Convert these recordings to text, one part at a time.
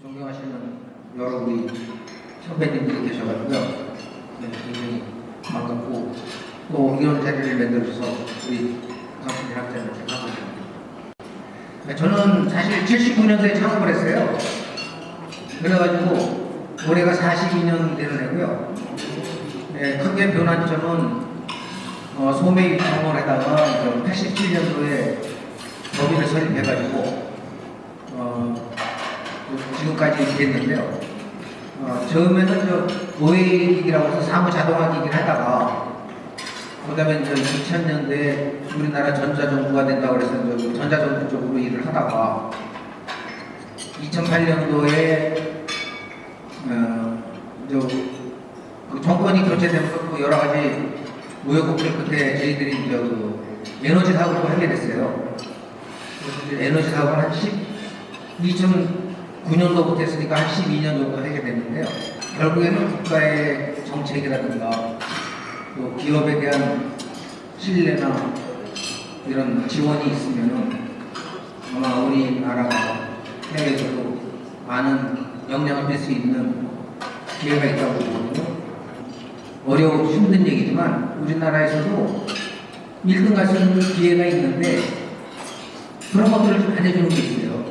존경하시는 여러 우리 선배님들이 계셔가지고요. 네, 굉장히 반갑고 또 이런 자리를 만들어줘서 우리 강순진 학생한테 감사드립니다. 네, 저는 사실 79년도에 창업을 했어요. 그래가지고 올해가 42년 되는 해고요. 네, 크게 변한 점은 소매 유통을에다가 87년도에 법인을 설립해가지고 지금까지 이렇게 됐는데요. 처음에는 OA기기라고 해서 사무 자동화 기기를 하다가 그 다음에 2000년대에 우리나라 전자정부가 된다고 해서 전자정부 쪽으로 일을 하다가 2008년도에 그 정권이 교체되면서 또 여러 가지 우여곡절 끝에 저희들이 에너지 사업을 하게 됐어요. 그래서 에너지 사업을 한 2009년도부터 했으니까 한 12년 정도 하게 됐는데요. 결국에는 국가의 정책이라든가 또 기업에 대한 신뢰나 이런 지원이 있으면은 아마 우리나라가 해외에서도 많은 영향을 뺄 수 있는 기회가 있다고 보거든요. 어려운 힘든 얘기지만 우리나라에서도 1등 갈 수 있는 기회가 있는데 그런 것들을 좀 알려주는 게 있어요.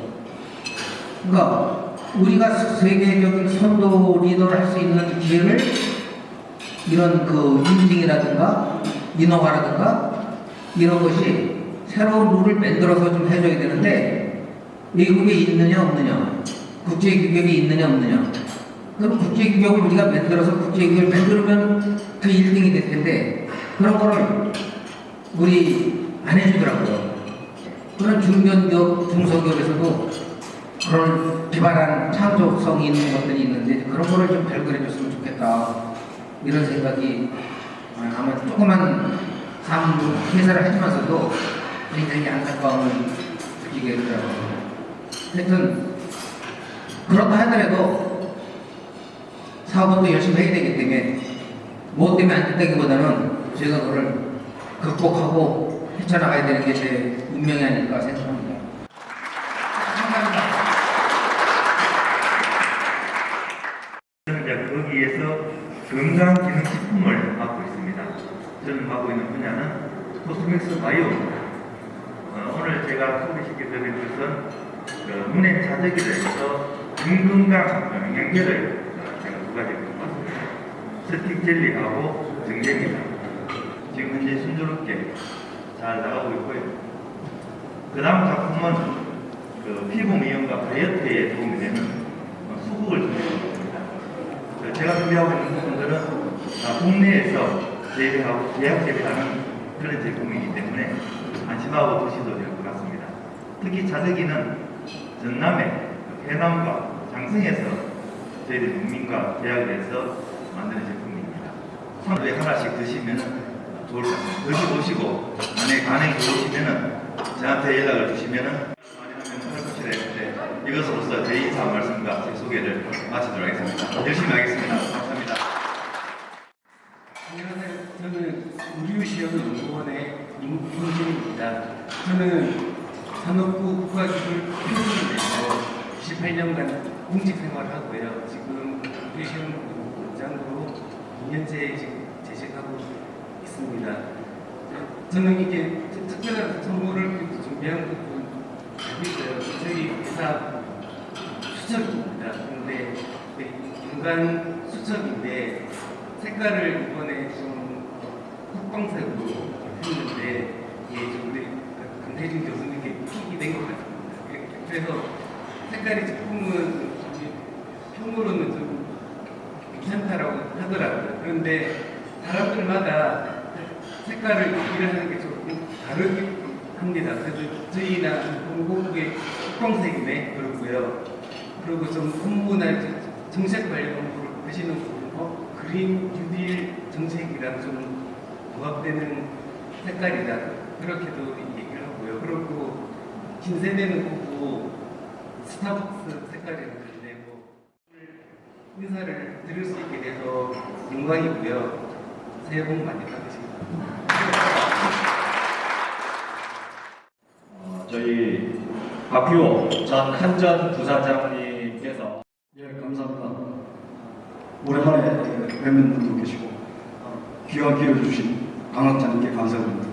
그러니까 우리가 세계적인 선도 리더를 할 수 있는 기회를 이런 인증이라든가 인허가라든가 이런 것이 새로운 룰을 만들어서 좀 해줘야 되는데 미국에 있느냐 없느냐, 국제규격이 있느냐 없느냐. 그럼 국제규격을 우리가 만들어서 국제규격을 만들면 그 1등이 될 텐데 그런 거를 우리 안 해주더라고요. 그런 중견기업, 중소기업에서도 그런 기발한 창조성이 있는 것들이 있는데 그런 거를 좀 발굴해줬으면 좋겠다. 이런 생각이 아마 조그만 회사를 하시면서도 굉장히 안타까움을 느끼게 되더라고요. 하여튼 그렇다 하더라도 사업은 또 열심히 해야 되기 때문에 뭐 때문에 안 된다기보다는 제가 그걸 극복하고 헤쳐나가야 되는 게 제 운명이 아닐까 생각합니다. 저는 거기에서 건강기능식품을 맡고 있습니다. 저는 맡고 있는 분야는 코스믹스 바이오입니다. 오늘 제가 소개시켜드릴 것은 눈의 자극에 대해서 눈건강 영양제를 제가 두 가지 갖고 왔습니다. 스틱 젤리하고 정제입니다. 지금 현재 순조롭게 잘 나가고 있고요. 그 다음 작품은 피부 미용과 다이어트에 도움이 되는 수국을 준비하고 있습니다. 제가 준비하고 있는 부분들은 국내에서 재배하고 계약 재배하는 그런 제품이기 때문에 안심하고 드셔도 될 것 같습니다. 특히 자득이는 전남의 해남과 장성에서 저희들 농민과 계약을 해서 만드는 제품입니다. 하루에 하나씩 드시면 좋을 것 같습니다. 드셔보시고 만약에 반응이 좋으시면 저한테 연락을 주시면 이것으로서 제 인사 말씀과 제 소개를 마치도록 하겠습니다. 열심히 하겠습니다. 감사합니다. 안녕하세요. 저는 우주시연연구원의 임훈진입니다. 저는 산업부 국가기술 표준에서 18년간 공직 생활을 하고요. 지금 우주시연원장으로 2년째 지금 재직하고 있습니다. 저는 이게 특별한 선물을 준비한 것도 알고 있어요. 저희 회사 수첩입니다. 근데 인간 수첩인데 색깔을 이번에 좀 흑광색으로 했는데 이게 좀 우리 강태진 교수님께 픽이 된 것 같습니다. 그래서 색깔이 조금은 평으로는 좀 괜찮다라고 하더라고요. 그런데 사람들마다 색깔을 얘기를 하는 게 조금 다르게 합니다. 그래서 저희나 공공부의 흑광색이네 그러고요. 그리고 좀 공부나 정책 관련 공부를 하시는 분은 그린 뉴딜 정책이랑 좀 부합되는 색깔이다 그렇게도 얘기를 하고요. 그리고 긴 세대는 보고 스타벅스 색깔이었는데 인사를 드릴 수 있게 돼서 영광이고요. 새해 복 많이 받으시기 바랍니다. 저희 박규호 전 한전 부사장님께서 오랜만에 뵙는 분도 계시고 귀한 기회를 주신 강학장님께 감사드립니다.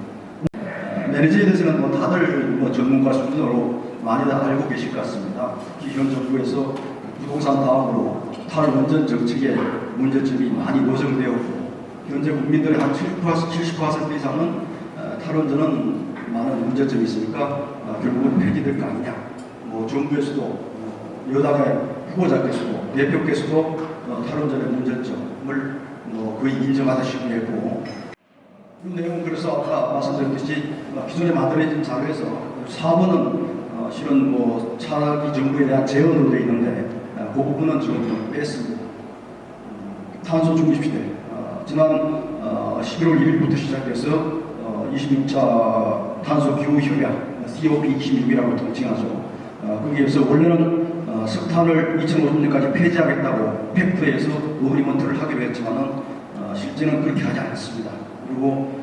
매니저에 대해서는 뭐 다들 뭐 전문가 수준으로 많이들 알고 계실 것 같습니다. 현 정부에서 부동산 다음으로 탈원전 정책에 문제점이 많이 노정되었고 현재 국민들의 한 70% 이상은 탈원전은 많은 문제점이 있으니까 결국은 폐기될 거 아니냐. 뭐 정부에서도 여당의 후보자께서도 대표께서도 탈원전의 문제점을 거의 인정하다시피 했고 이 내용은 그래서 아까 말씀드렸듯이 기존에 만들어진 자료에서 4번은 실은 뭐 차기 정부에 대한 제언으로 되어 있는데 그 부분은 좀 뺐습니다. 탄소 중립시대 지난 11월 1일부터 시작해서 26차 탄소 기후 협약 COP26이라고 통칭하죠. 거기에서 원래는 석탄을 2050년까지 폐지하겠다고 팩트에서 어그리먼트를 하기로 했지만은 실제는 그렇게 하지 않았습니다. 그리고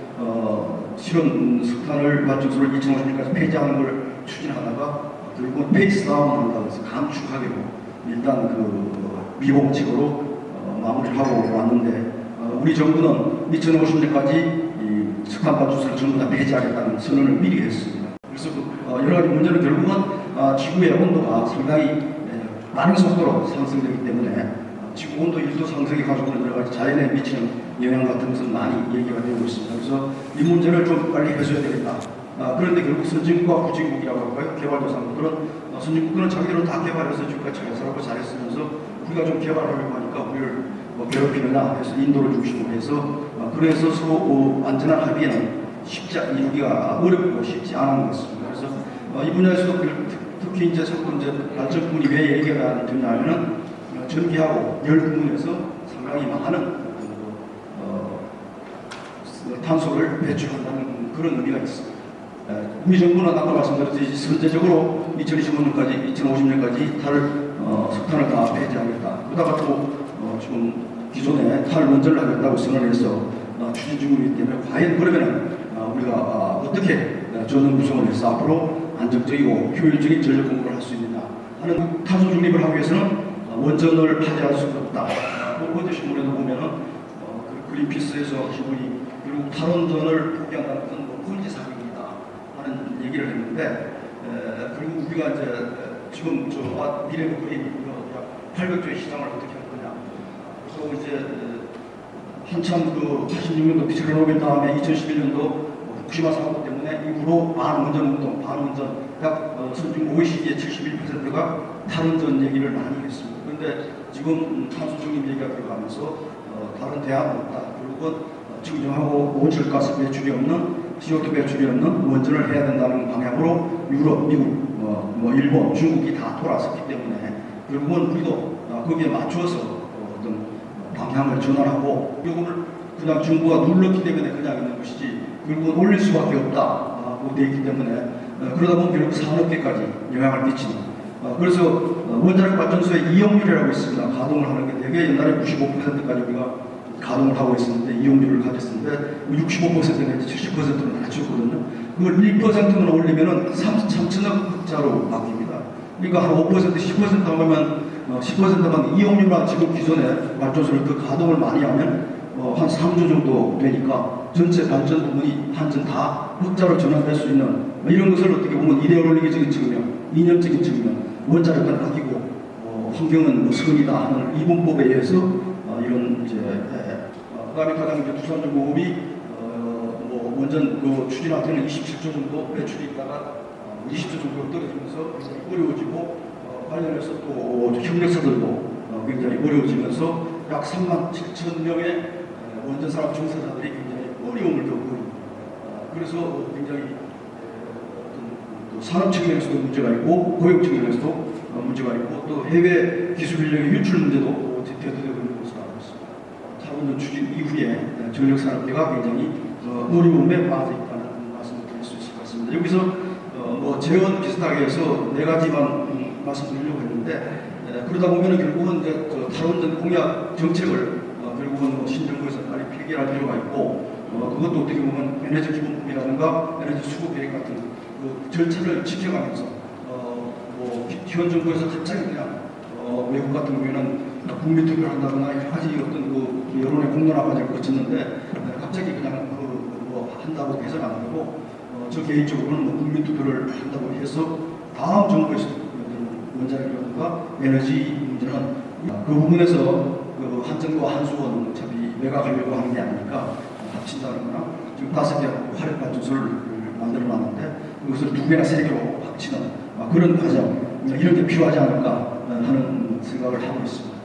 실은 석탄을 발전소를 2050년까지 폐지하는 걸 추진하다가 결국은 페이스 다운을 한다고 해서 감축하기로 일단 그 미봉책으로 마무리를 하고 왔는데 우리 정부는 2050년까지 이 석탄 발전소를 전부 다 폐지하겠다는 선언을 미리 했습니다. 그래서 여러 가지 문제는 결국은 지구의 온도가 상당히 빠른 속도로 상승되기 때문에 지구 온도 1도 상승이 가지고는 여러 가지 자연에 미치는 영향 같은 것은 많이 얘기가 되고 있습니다. 그래서 이 문제를 좀 빨리 해소해야 되겠다. 그런데 결국 선진국과 후진국이라고 할까요? 개발도상국들은 선진국들은 자기들은 다 개발해서 지금까지 잘 살고 잘했으면서 우리가 좀 개발하려고 하니까 우리를 괴롭히느냐 해서 인도를 중심으로 해서 그래서 서로 안전한 합의는 이루기가 어렵고 쉽지 않은 것 같습니다. 그래서 이 분야에서도 특히 이제 첫 번째 발전 부분이 왜 얘기가 되냐면은 전기하고 열 부분에서 상당히 많은 탄소를 배출한다는 그런 의미가 있습니다. 우리 정부는 아까 말씀드렸듯이 선제적으로 2025년까지, 2050년까지 석탄을 다 폐지하겠다. 그러다가 또 지금 기존에 탈원전을 하겠다고 선언해서 추진 중이기 때문에 과연 그러면은 우리가 어떻게 전원 구성을 해서 앞으로 안정적이고 효율적인 전력 공급을 할 수 있느냐 하는 탄소 중립을 하기 위해서는 원전을 폐지할 수가 없다. 어제 신문에도 보면은 그린피스에서 하신 분이 결국 탈원전을 포기한다는 것은 군지사격이다 하는 얘기를 했는데 그리고 우리가 이제 지금 미래의 그림 약 800조의 시장을 어떻게 할 거냐. 그래서 이제 한참 그 86년도 체르노빌 다음에 2011년도 후쿠시마 사고 때문에 이후로 반원전 운동, 반원전 약 선진 OECD의 71%가 탈원전 얘기를 많이 했습니다. 그런데 지금 탄소 중립 얘기가 들어가면서 다른 대안은 없다. 결국은 증정하고 온실가스 배출이 없는 CO2 배출이 없는 원전을 해야 된다는 방향으로 유럽, 미국, 일본, 중국이 다 돌아섰기 때문에 결국은 우리도 거기에 맞춰서 어떤 방향을 전환하고 이거를 그냥 정부가 눌렀기 때문에 그냥 있는 것이지 결국은 올릴 수밖에 없다고 되어 있기 때문에 그러다 보면 결국 산업계까지 영향을 끼치는 그래서 원자력 발전소의 이용률이라고 있습니다. 가동을 하는 게 되게 옛날에 95%까지 우리가 가동을 하고 있었는데 이용률을 가졌었는데 65%가 이제 70%로 낮췄거든요. 그걸 1%만 올리면은 3천억 흑자로 바뀝니다. 그러니까 한 5%, 10% 하면 10%만 이용률만 지금 기존에 발전소를 더 가동을 많이 하면 한 3조 정도 되니까 전체 발전 부분이 한전 다 흑자로 전환될 수 있는 이런 것을 어떻게 보면 이데올로기적인 측면, 이념적인 측면, 원자력은 아끼고 환경은 선이다 하는 이분법에 의해서 이런 이제 그다음에 가장 이제 두산중공업이 원전 추진할 때는 27조 정도 배출이 있다가 20조 정도 떨어지면서 어려워지고 관련해서 또 협력사들도 굉장히 어려워지면서 약 3만 7천 명의 원전 산업 종사자들이 굉장히 어려움을 겪고 있습니다. 그래서 굉장히 산업 측면에서도 문제가 있고 고용 측면에서도 문제가 있고 또 해외 기술 인력의 유출 문제도 대두되고 있는 것으로 알고 있습니다. 탈원전 추진 이후에 전력 산업계가 굉장히 어려움에 빠져 있다는 말씀을 드릴 수 있을 것 같습니다. 여기서 재원 비슷하게 해서 네 가지만 말씀드리려고 했는데 그러다 보면 결국은 이제 탈원전 공약 정책을 결국은 신정부에서 빨리 폐기할 필요가 있고 그것도 어떻게 보면 에너지 기본법이라든가 에너지 수급 계획 같은 그 절차를 지켜가면서 현 정부에서 갑자기 그냥 외국 같은 경우에는 국민 투표를 한다거나 여러 가지 어떤 그 여론의 공론화 과정을 거쳤는데 갑자기 그냥 뭐 한다고 해서는 안 되고 저 개인적으로는 뭐 국민 투표를 한다고 해서 다음 정부에서 원자력이라든가 에너지 문제는 그 부분에서 그 한정과 한수원 어차피 매각하려고 하는 게 아니니까 합친다는 거나 지금 5개 화력발전소를 만들어 놨는데 그것을 2개나 3개로 합치는 그런 과정 이런 게 필요하지 않을까 하는 생각을 하고 있습니다.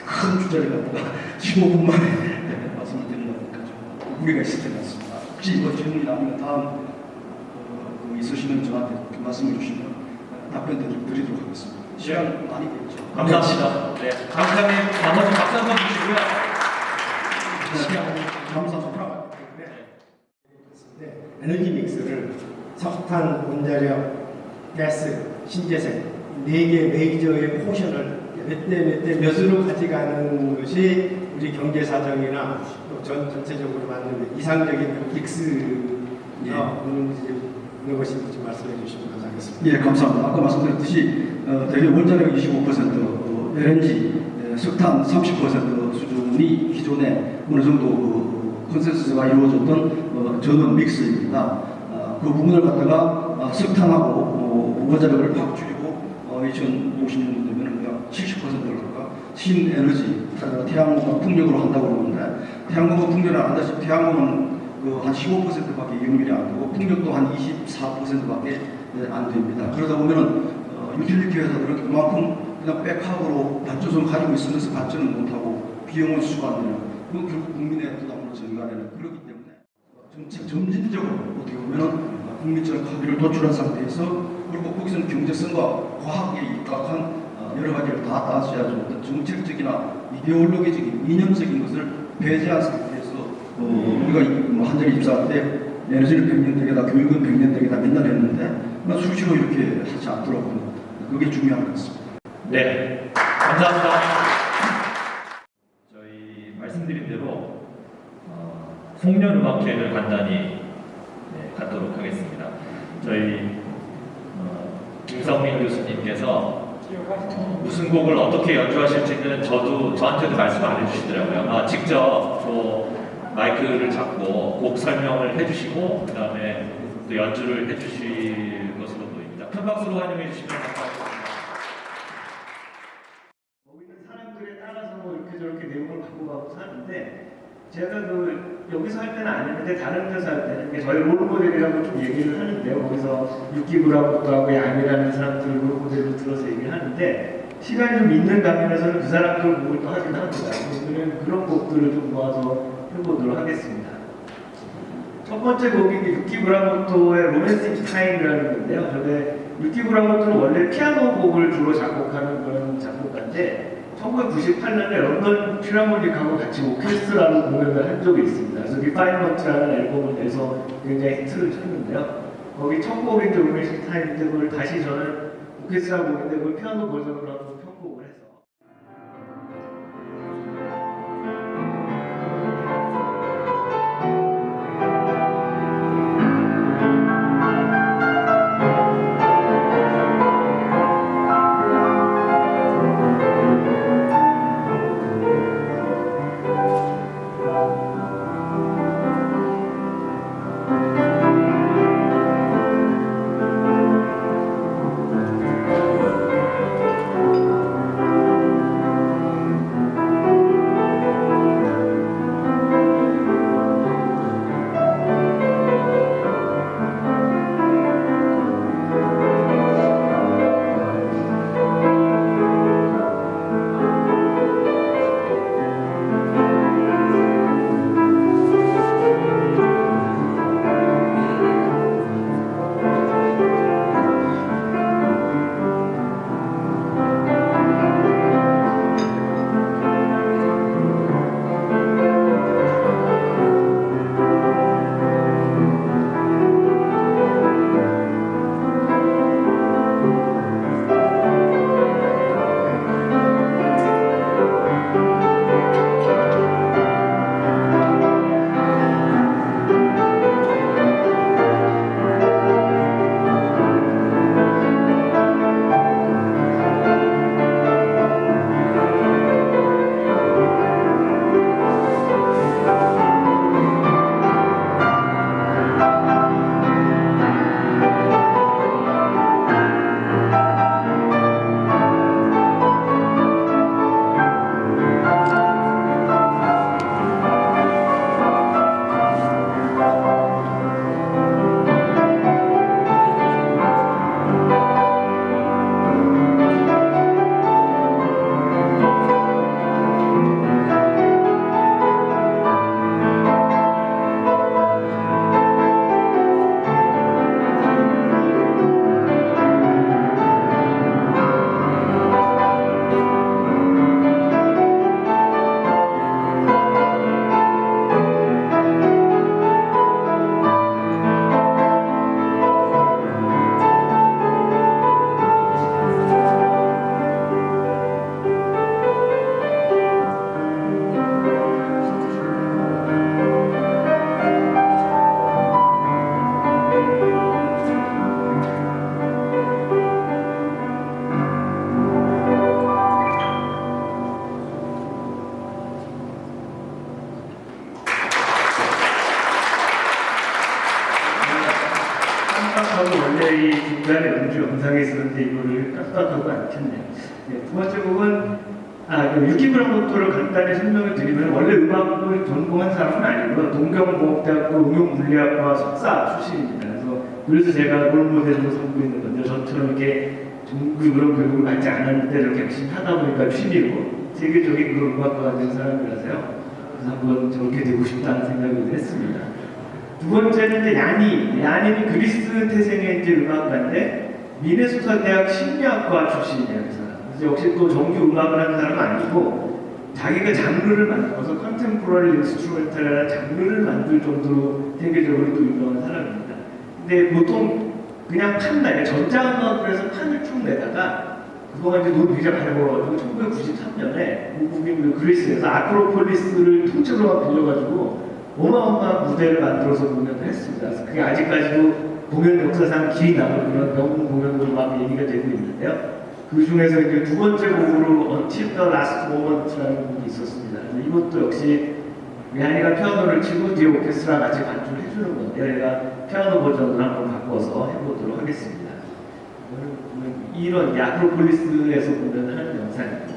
큰 주제를 갖다가 15분 만에 말씀을 드리려니까 좀 무리가 있을 것 같습니다. 혹시 뭐 질문이 나면 다음 있으시면 저한테 말씀해 주시면 답변 드리도록 하겠습니다. 시간 많이 됐죠. 감사합니다. 네, 강사님 나머지 박수 한번 주시고요. 시간 감사 소프라. 에너지 믹스를 석탄, 원자력, 가스, 신재생 4개 메이저의 포션을 몇 대 몇으로 가져가는 것이 우리 경제 사정이나 또 전체적으로 맞는 이상적인 믹스가 있는 것인지 좀 말씀해 주시면 감사하겠습니다. 예, 감사합니다. 아까 말씀드렸듯이 대개 원자력 25%, LNG, 석탄 30% 수준이 기존에 어느 정도 컨센서스가 이루어졌던 전원 믹스입니다. 그 부분을 갖다가 석탄하고 원자력을 확 줄이고 2050년 되면 약 70%를 신에너지, 태양광 풍력으로 한다고 그러는데 태양광 풍력을 안다시피 태양광은 한 15%밖에 이용률이 안 되고 풍력도 한 24%밖에 안 됩니다. 그러다 보면은 유틸리티 회사들은 그만큼 그냥 백합으로 발전소를 가지고 있으면서 발전을 못하고 비용을 수주가 안 되는 그건 결국 국민의 부담으로 전가되는 그렇기 때문에 점진적으로 어떻게 보면은 국민적 합의를 도출한 상태에서 그리고 거기서는 경제성과 과학에 입각한 여러 가지를 다 따져야죠. 어떤 정책적이나 이데올로기적인 이념적인 것을 배제한 상태에서 우리가 한전이 입사할 때 에너지를 100년 되게다 교육은 100년 되게다 맨날 했는데 수시로 이렇게 하지 않더라고요. 그게 중요한 것 같습니다. 네, 감사합니다. 저희 말씀드린 대로 송년음악회를 간단히 갖도록 하겠습니다. 저희 김성민 교수님께서 무슨 곡을 어떻게 연주하실지는 저한테도 말씀 안 해주시더라고요. 직접 마이크를 잡고 곡 설명을 해주시고 그 다음에 또 연주를 해주실 것으로 보입니다. 큰 박수로 환영해 주시면 감사하겠습니다. 거기 있는 사람들에 따라서 이렇게 저렇게 내용을 바꿔가고 사는데 제가 여기서 할 때는 아니는데 다른 데서 할 때는 저희 롤모델이라고 좀 얘기를 하는데요. 거기서 유키브라부터하고 양이라는 사람들 롤모델로 들어서 얘기를 하는데 시간이 좀 있는 장면에서는 그 사람들 곡을 또 하긴 합니다. 오늘은 그런 곡들을 좀 모아서 해보도록 하겠습니다. 첫 번째 곡이 유키 브라모토의 로맨틱 타임이라는 건데요. 저게 유키 브라모토는 원래 피아노 곡을 주로 작곡하는 그런 작곡가인데 1998년에 런던 필하모닉하고 같이 오케스트라로 공연을 한 적이 있습니다. 그래서 리파이먼트라는 앨범을 내서 굉장히 히트를 쳤는데요. 거기 첫 곡인데 로맨틱 타임인데 그걸 다시 저는 오케스트라 곡인데 그걸 피아노 버전으로 한번 편곡을 해서 원래 이 중간에 연주 영상에 있었는데 이거를 깜빡하고 안 켰네요. 네, 두 번째 곡은 유키브라모토를 간단히 설명을 드리면 원래 음악을 전공한 사람은 아니고요. 동경공업대학교 응용물리학과 석사 출신입니다. 그래서 제가 롤모델로 삼고 있는 건데 저처럼 이렇게 정규 그런 교육을 받지 않았는데 이렇게 열심히 하다 보니까 취미로 세계적인 그런 음악가가 된 사람이라서요. 그래서 한번 저렇게 되고 싶다는 생각을 했습니다. 두 번째는 이제 야니는 그리스 태생의 이제 음악가인데 미네소타 대학 심리학과 출신이에요. 그래서 역시 또 정규 음악을 하는 사람은 아니고 자기가 장르를 만들어서 컨템포러리 인스트루멘탈이라는 장르를 만들 정도로 세계적으로 또 유명한 사람입니다. 근데 보통 그냥 판단에 전자음악을 해서 판을 쭉 내다가 그거가 이제 너무 비자 발버가지고 1993년에 미국인 그리스에서 아크로폴리스를 통째로 빌려가지고 어마어마한 무대를 만들어서 공연을 했습니다. 그래서 그게 아직까지도 공연 역사상 길이 남은 그런 명문 공연으로 막 얘기가 되고 있는데요. 그 중에서 이제 두 번째 곡으로 Until the Last Moment라는 곡이 있었습니다. 이것도 역시 야니가 피아노를 치고 뒤에 오케스트라 같이 반주를 해주는 건데 제가 피아노 버전을 한번 바꿔서 해보도록 하겠습니다. 이런 아크로폴리스에서 공연하는 영상입니다.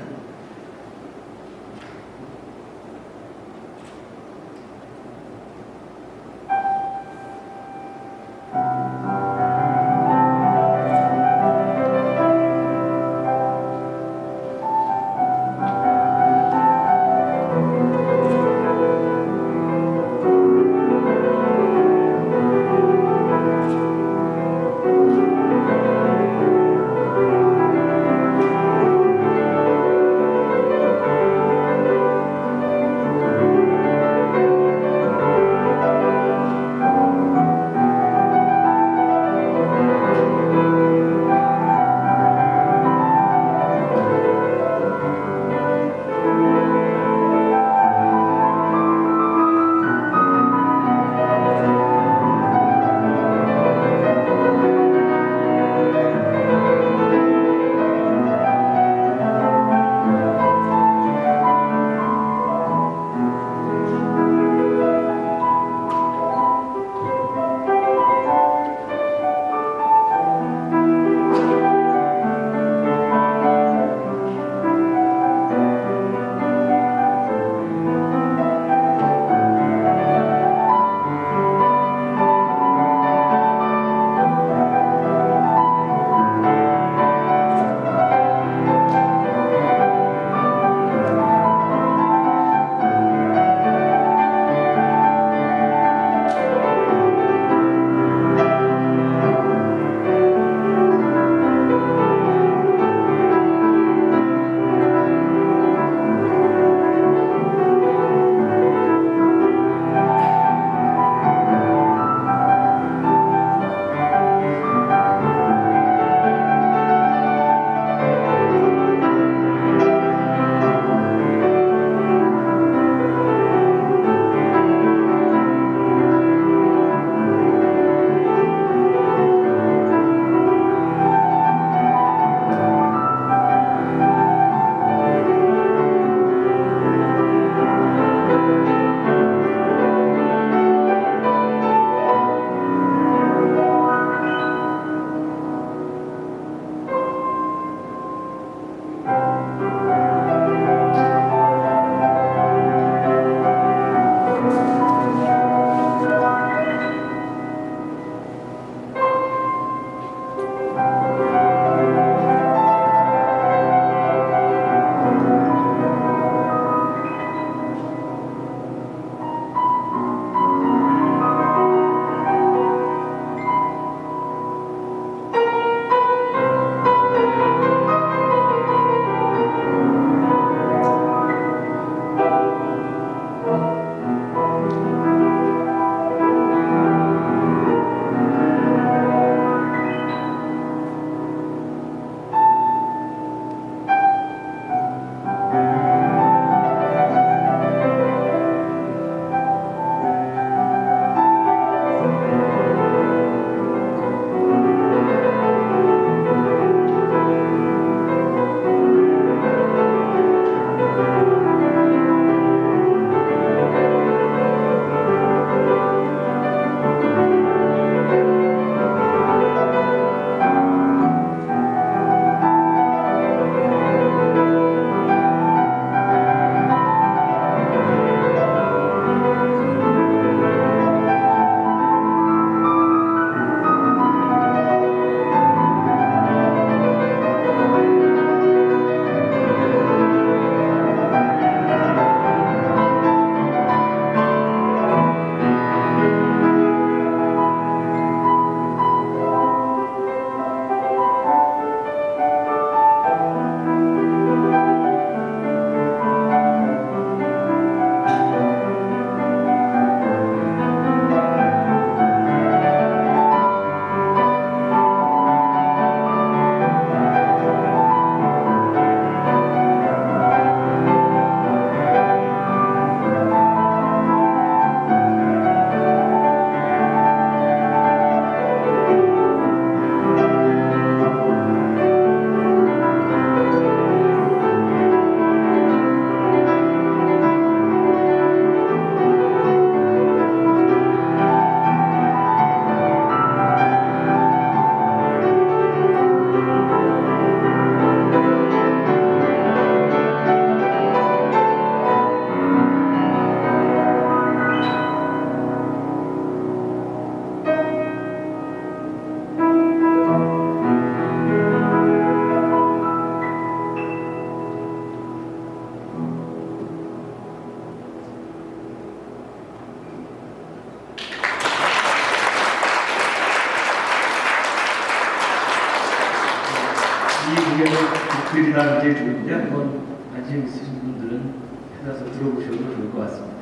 분위기에서 곡들이 다 굉장히 좋은데 한번 관심 있으신 분들은 찾아서 들어보셔도 좋을 것 같습니다.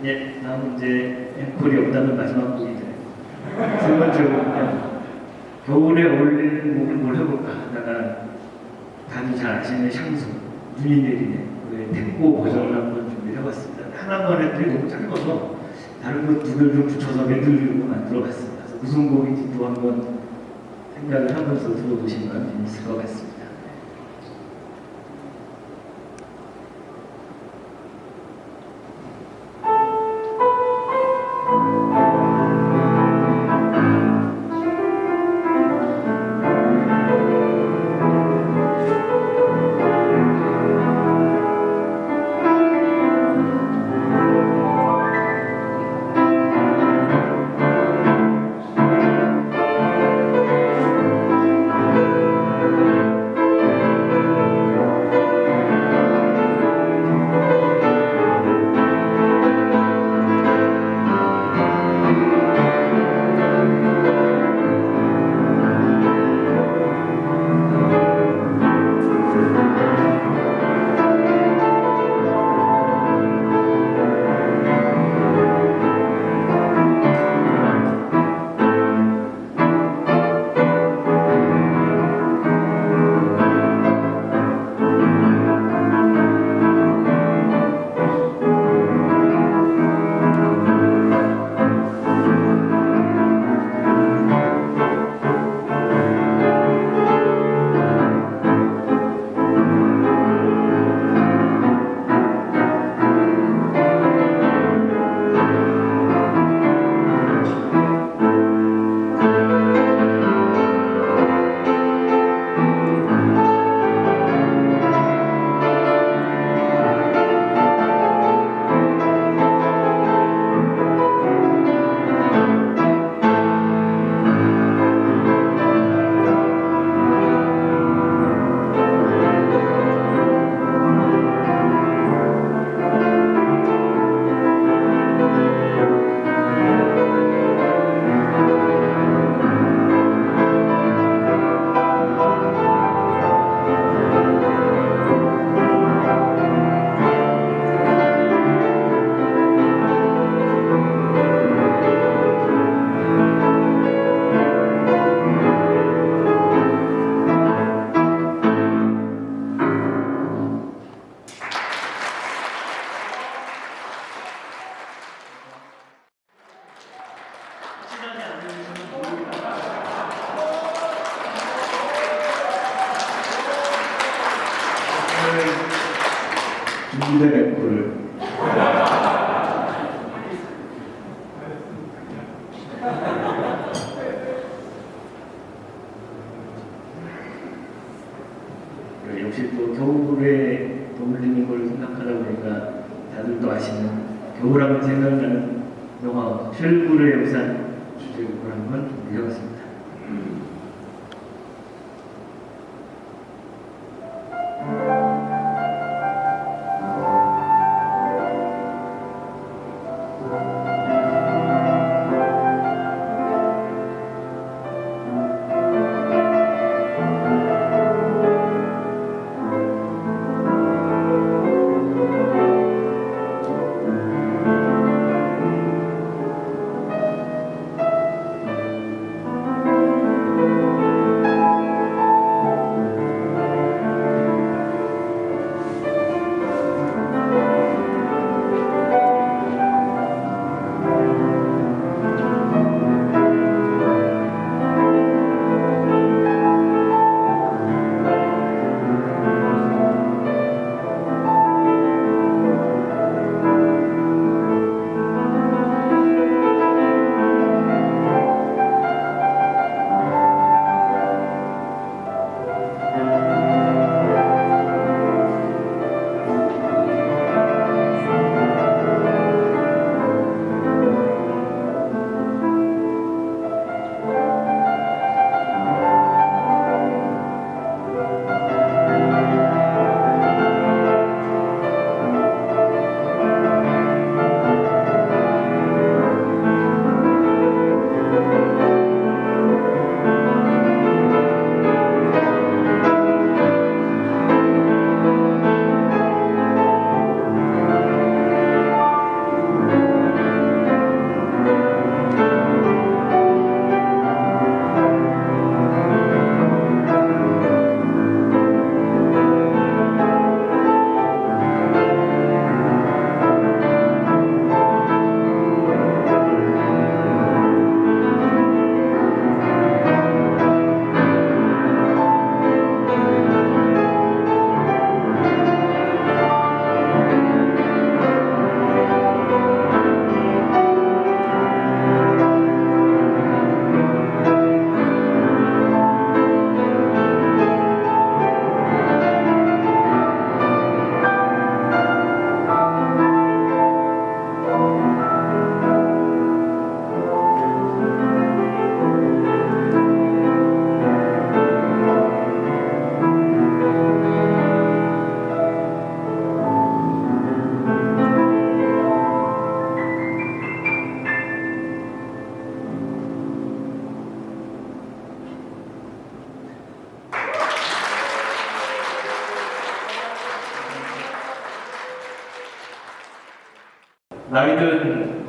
예, 다음 이제 앵콜이 없다는 마지막 곡인데 세 번째 곡은 겨울에 어울리는 곡을 뭘 해볼까 하다가 다들 잘 아시는 샹송 눈이 내리네 그 탱고 버전을 한번 준비를 해봤습니다. 하나만 해도 너무 짧아서 다른 것들을 좀 붙여서 메들리로 만들어봤습니다. 그래서 무슨 곡인지도 한번 생각을 하면서 들어보시면 재밌을 것 같습니다. 준비된 앵콜을 역시 또 겨울에 어울리는 걸 생각하다 보니까 다들 또 아시는 겨울하면 생각나는 영화 쉘브르의 우산 주제곡을 한번 준비해봤습니다. 나이든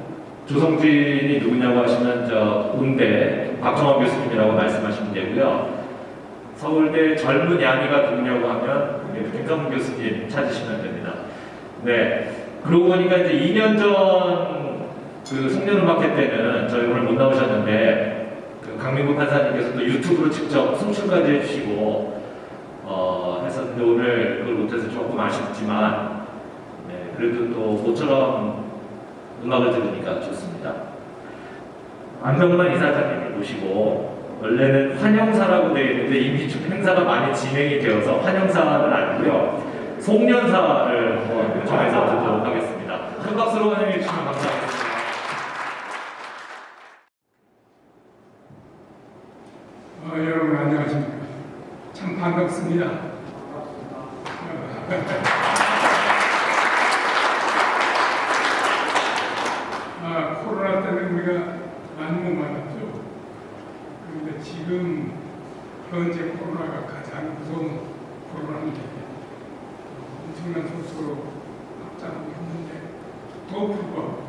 조성진이 누구냐고 하시면 저 음대 박정원 교수님이라고 말씀하시면 되고요. 서울대 젊은 양이가 누구냐고 하면 김성문 교수님 찾으시면 됩니다. 네. 그러고 보니까 이제 2년 전 그 송년음악회 때는 저희 오늘 못 나오셨는데 그 강민구 판사님께서 또 유튜브로 직접 송출까지 해주시고 했었는데 오늘 그걸 못해서 조금 아쉽지만 네, 그래도 또 모처럼 음악을 들으니까 좋습니다. 안병만 이사장님을 모시고 원래는 환영사라고 되어 있는데 이미 좀 행사가 많이 진행이 되어서 환영사는 아니고요. 송년사를 요청해서 듣도록 하겠습니다. 큰 박수로 환영해 주시면 감사하겠습니다. 여러분 안녕하십니까. 참 반갑습니다. 코로나 때문에 우리가 많이 못 만났죠. 그런데 지금 현재 코로나가 가장 무서운 코로나인데 엄청난 속도로 확장하고 있는데 더 불구하고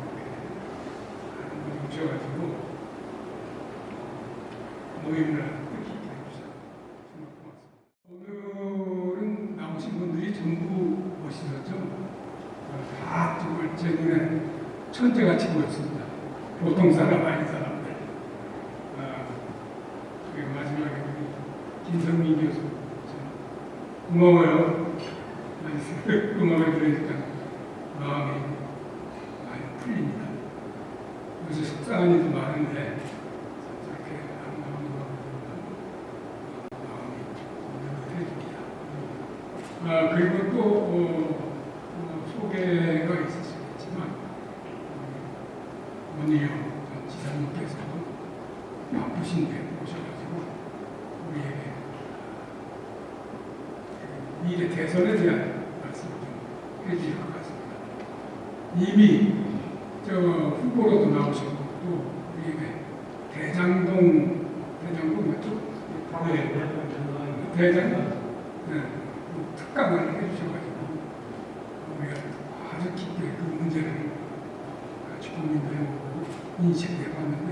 하는 분이 오셔가지고 모임을 뜻깊게 해주셔서 정말 고맙습니다. 오늘은 나오신 분들이 전부 멋있었죠. 다 정말 제 눈에 천재같이 보였습니다. 보통 사람 아닌 사람들. 그리고 마지막에 우리 김성민 교수 고마워요. 음악을 들으니까 마음이 많이 풀립니다. 요새 속상한 일도 많은데 저렇게 아름다운 음악을 들으면 마음이 그리고 또 소개가 있었겠지만 원희영 전 지사님께서도 바쁘신데 오셔가지고 우리에게 미래 대선에 대한 말씀을 좀 해주실 것 같습니다. 이미 저 후보로도 나오셨고 또 우리에게 대장동 맞죠? 대장 특강을 해주셔가지고 우리가 아주 깊게 그 문제를 같이 고민도 해보고 인식을 해봤는데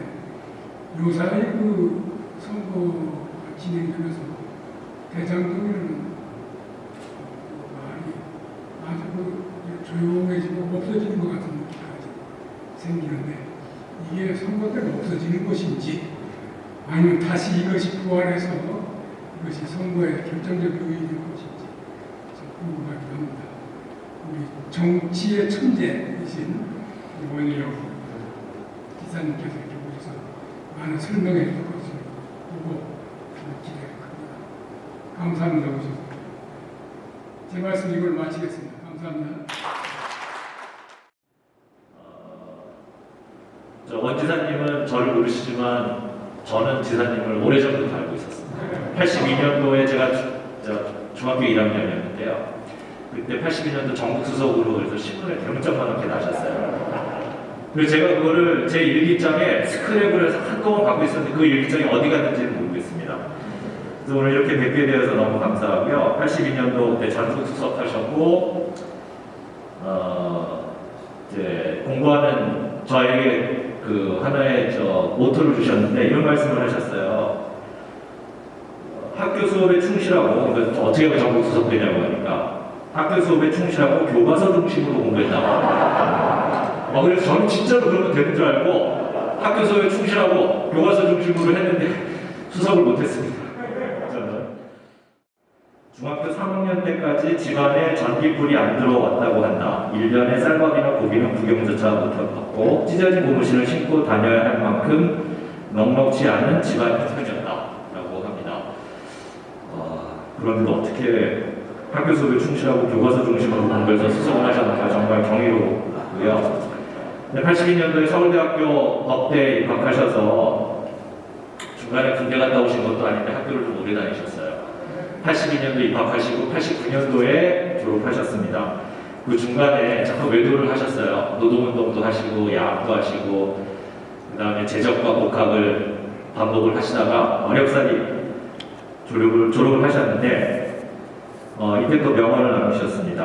요사이 그 선거가 진행되면서 대장동이라는 말이 아주 그 조용해지고 없어지는 것 같은 느낌까지 생기는데 이게 선거 때문에 없어지는 것인지 아니면 다시 이것이 부활해서 이것이 선거에 결정적 요인인 것인지 좀 궁금하기도 합니다. 우리 정치의 천재이신 원희영 기사님께서 이렇게 오셔서 많은 설명해 줄 것을 보고 기대가 큽니다. 감사합니다. 오셔서 제 말씀 이걸 마치겠습니다. 감사합니다. 원 지사님은 저를 모르시지만 저는 지사님을 오래전부터 알고 있었습니다. 82년도에 제가 중학교 1학년이었는데요. 그때 82년도 정부수석으로 그래서 신문에 대문짝만 이렇게 나셨어요. 그래서 제가 그거를 제 일기장에 스크랩을 해서 한동안 갖고 있었는데 그 일기장이 어디 갔는지는 모르겠습니다. 그래서 오늘 이렇게 뵙게 되어서 너무 감사하고요. 82년도 그때 전국수석 하셨고 이제 공부하는 저에게 그 하나의 모토를 주셨는데 이런 말씀을 하셨어요. 학교 수업에 충실하고 어떻게 하면 전국수석 되냐고 하니까 학교 수업에 충실하고 교과서 중심으로 공부했다고. 그래서 저는 진짜로 그러면 되는 줄 알고 학교 수업에 충실하고 교과서 중심으로 했는데 수석을 못했습니다. 저는 중학교 3학년 때까지 집안에 전기불이 안 들어왔다고 한다. 1년에 쌀밥이나 고기는 구경조차 못하고 찢어진 고무신을 신고 다녀야 할 만큼 넉넉지 않은 집안 형편이었다라고 합니다. 그런데 어떻게 학교 수업에 충실하고 교과서 중심으로 공부해서 수석을 하셨는가 정말 경이롭고요. 82년도에 서울대학교 법대에 입학하셔서 중간에 군대 갔다 오신 것도 아닌데 학교를 좀 오래 다니셨어요. 82년도 입학하시고 89년도에 졸업하셨습니다. 그 중간에 자꾸 외도를 하셨어요. 노동운동도 하시고 야학도 하시고 그 다음에 재적과 복학을 반복을 하시다가 어렵사리 졸업을 하셨는데 이때 또 명언을 남기셨습니다.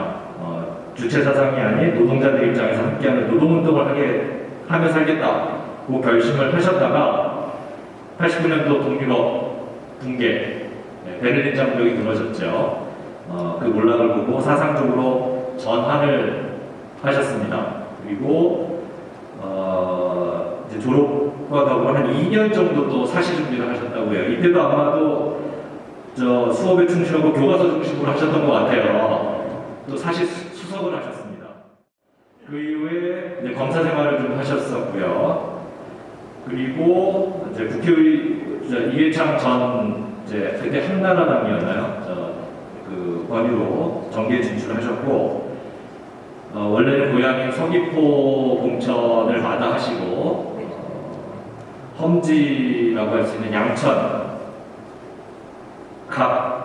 주체 사상이 아닌 노동자들 입장에서 함께하는 노동운동을 하며 살겠다고 결심을 하셨다가 89년도 동유럽 붕괴, 베를린 장벽이 무너졌죠. 그 몰락을 보고 사상적으로 전환을 하셨습니다. 그리고 이제 졸업과 더불어 한 2년 정도 또 사시 준비를 하셨다고 해요. 이때도 아마도 수업에 충실하고 교과서 중심으로 하셨던 것 같아요. 또 사시 수석을 하셨습니다. 그 이후에 이제 검사 생활을 좀 하셨었고요. 그리고 이제 국회의 이해창 전 이제 그때 한나라당이었나요? 그 권유로 정계에 진출하셨고 원래는 고향인 서귀포 공천을 마다하시고 험지라고 할 수 있는 양천 각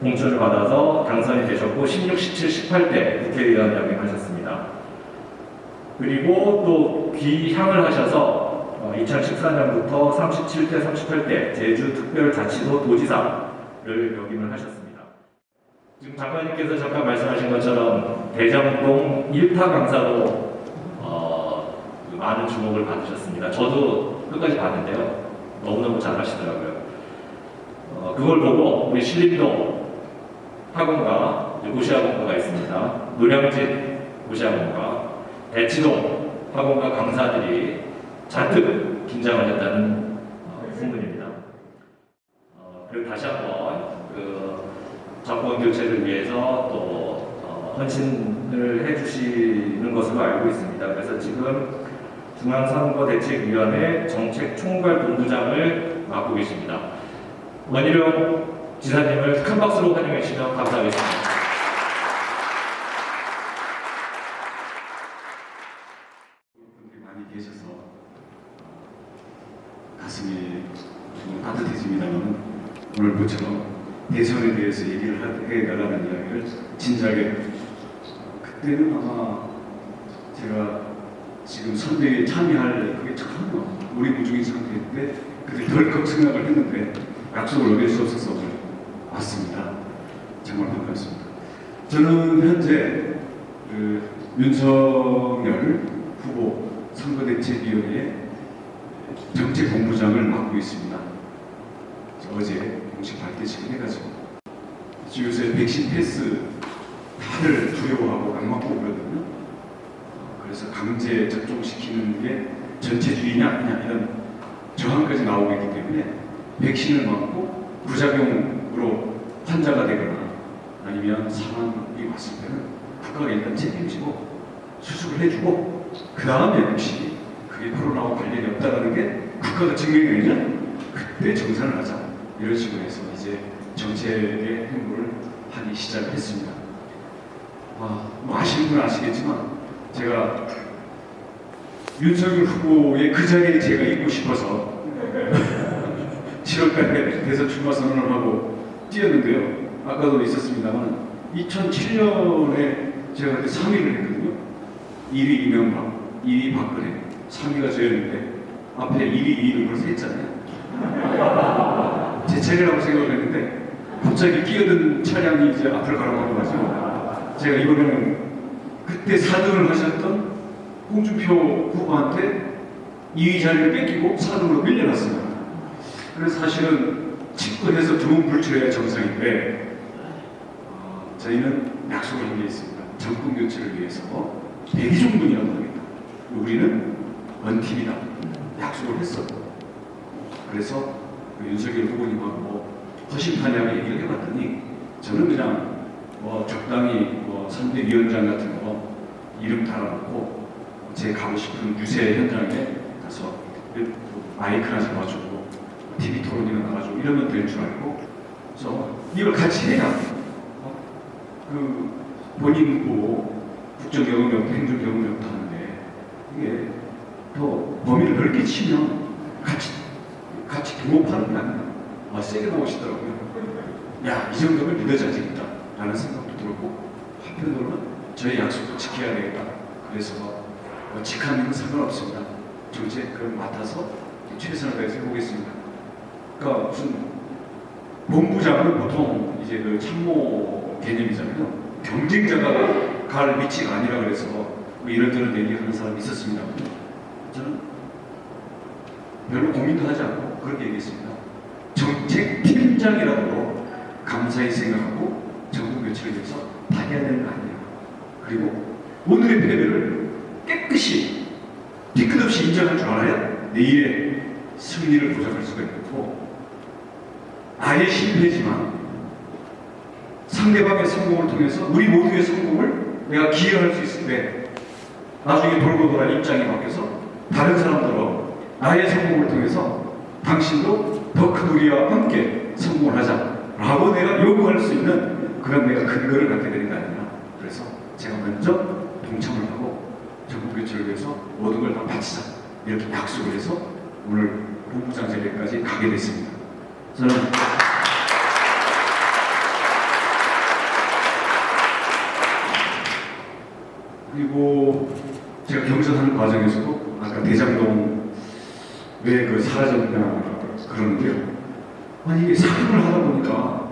공천을 받아서 당선이 되셨고 16, 17, 18대 국회의원 역임하셨습니다. 그리고 또 귀향을 하셔서 2014년부터 37대, 38대 제주특별자치도 도지사를 역임을 하셨습니다. 지금 장관님께서 잠깐 말씀하신 것처럼 대정동 1타 강사로 많은 주목을 받으셨습니다. 저도 끝까지 봤는데요. 너무너무 잘하시더라고요. 그걸 보고 우리 신림도 학원과 고시학원과가 있습니다. 노량진 고시학원과 대치동 학원과 강사들이 잔뜩 긴장하셨다는 소문입니다. 그리고 다시 한번 그 정권 교체를 위해서 또 헌신을 해주시는 것으로 알고 있습니다. 그래서 지금 중앙선거대책위원회 정책총괄본부장을 맡고 계십니다. 원희룡 지사님을 큰 박수로 환영해 주시면 감사하겠습니다. 분들이 많이 계셔서 가슴이 좀 따뜻해집니다만 오늘 모처럼 대선에 대해서 얘기를 해달라는 이야기를 진지하게 그때는 아마 제가 지금 선대에 참여할 그게 전혀 우리 무중인 상태인데 그때 덜컥 생각을 했는데 약속을 어길 수 없어서 오늘 왔습니다. 정말 반갑습니다. 저는 현재 그 윤석열 후보 선거대책위원회 정책본부장을 맡고 있습니다. 어제 공식 발대식을 해가지고 요새 백신 패스 다들 두려워하고 안 맞고 그러거든요. 그래서 강제 접종시키는 게 전체주의냐 아니냐 이런 저항까지 나오고 있기 때문에 백신을 맞고 부작용으로 환자가 되거나 아니면 사망이 왔을 때는 국가가 일단 책임지고 수습을 해주고 그 다음에 혹시 그게 코로나와 관련이 없다는 게 국가가 증명되면 그때 정산을 하자 이런 식으로 해서 이제 정책의 행보를 하기 시작했습니다. 뭐 아시는 분은 아시겠지만 제가 윤석열 후보의 그 자리에 제가 있고 싶어서 7월달에 대선 출마 선언을 하고 뛰었는데요. 아까도 있었습니다만 2007년에 제가 그때 3위를 했거든요. 1위 이명박, 2위 박근혜, 3위가 저였는데 앞에 1위, 2위를 벌써 했잖아요. 제 차례라고 생각을 했는데 갑자기 끼어든 차량이 이제 앞을 가로막아가지고 제가 이번에는 그때 4등을 하셨던 홍준표 후보한테 2위 자리를 뺏기고 4등으로 밀려났습니다. 그래서 사실은 집권해서 두문불출해야 정상인데 저희는 약속을 한 게 있습니다. 정권 교체를 위해서 대기종군이라고 합니다. 우리는 원팀이다. 약속을 했었고 그래서 윤석열 후보님하고 허심탄회하게 얘기를 해봤더니 저는 그냥 적당히 3대 위원장 같은 거 이름 달아놓고 제 가고 싶은 유세 현장에 가서 마이크나 잡아주고 TV 토론이나 나가지고 이러면 될 줄 알고 그래서 이걸 같이 해야 그 본인 후보 국정 경험이 없고 행정 경험이 없다 하는데 이게 더 범위를 넓게 치면 같이 동업하는 게 아니라 세게 나오시더라고요. 야, 이 정도면 믿어져야겠다 라는 생각도 들었고 한편으로는 저의 약속도 지켜야 되겠다. 그래서 직함에는 상관없습니다. 정책을 맡아서 최선을 다해서 해보겠습니다. 그러니까 무슨 본부장은 보통 이제 그 참모 개념이잖아요. 경쟁자가 갈 위치가 아니라 그래서 뭐 이런저런 얘기하는 사람이 있었습니다. 저는 별로 고민도 하지 않고 그렇게 얘기했습니다. 정책팀장이라고 감사히 생각하고 정부 교체를 위해서 다녀야 되는 거 아니냐. 그리고 오늘의 패배를 깨끗이 뒤끝 없이 인정할 줄 알아야 내일의 승리를 보장할 수가 있고, 나의 실패지만 상대방의 성공을 통해서 우리 모두의 성공을 내가 기여할 수 있을 때 나중에 돌고 돌아 입장이 바뀌어서 다른 사람들로 나의 성공을 통해서 당신도 더 큰 우리와 함께 성공을 하자라고 내가 요구할 수 있는 그런 내가 근거를 갖게 되는 게 아니라, 그래서 제가 먼저 동참을 하고 정부 교체를 위해서 모든 걸 다 바치자 이렇게 약속을 해서 오늘 본부장 자리까지 가게 됐습니다. 저는 그리고 제가 경선하는 과정에서도 아까 대장동 왜 그 사라졌냐 그러는데요. 아니 이게 사격을 하다 보니까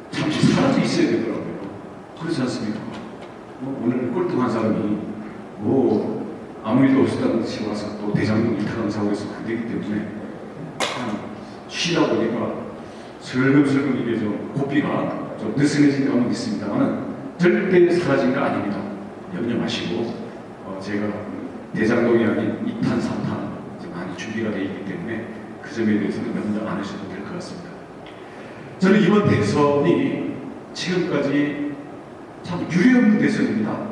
잠시 사라져 있어야 되더라고요. 그렇지 않습니까? 오늘 꼴등한 사람이 뭐 아무 일도 없었다는 듯이 와서 또 대장동 이탈한 사고에서 그되기 때문에 그냥 쉬다 보니까 슬금슬금 이게 좀 고삐가 좀 느슨해진 감은 있습니다만 절대 사라진 게 아닙니다. 염려 마시고 제가 대장동이 아닌 2탄, 3탄 많이 준비가 되어 있기 때문에 그 점에 대해서는 염려 안 하셔도 될 것 같습니다. 저는 이번 대선이 지금까지 참 유례없는 대선입니다.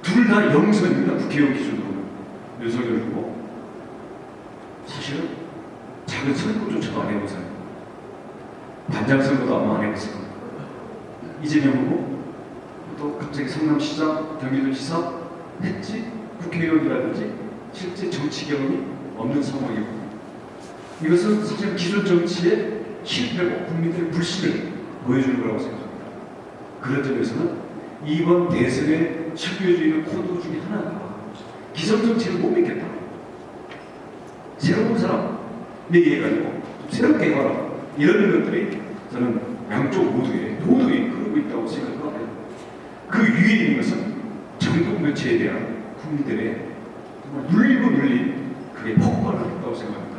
둘 다 영선입니다. 국회의원 기준으로 윤석열 후보. 사실은 작은 선거조차도 안 해보세요. 반장 선거도 아마 안 해봤을 겁니다. 이재명 후보 또 갑자기 성남시장, 경기도지사 했지 국회의원이라든지 실제 정치 경험이 없는 상황이고, 이것은 사실 기존 정치의 실패고 국민들의 불신을 보여주는 거라고 생각합니다. 그런 점에서는 이번 대선의 실효해져 있는 코드 중에 하나가 기존 정치를 못 믿겠다. 새로운 사람 얘기해가지고 새롭게 해봐라. 이런 것들이 저는 양쪽 모두에 그러고 있다고 생각하고요. 그 위에 있는 것은 정권 교체에 대한 국민들의 정말 눌리고 눌린 그게 폭발을 했다고 생각합니다.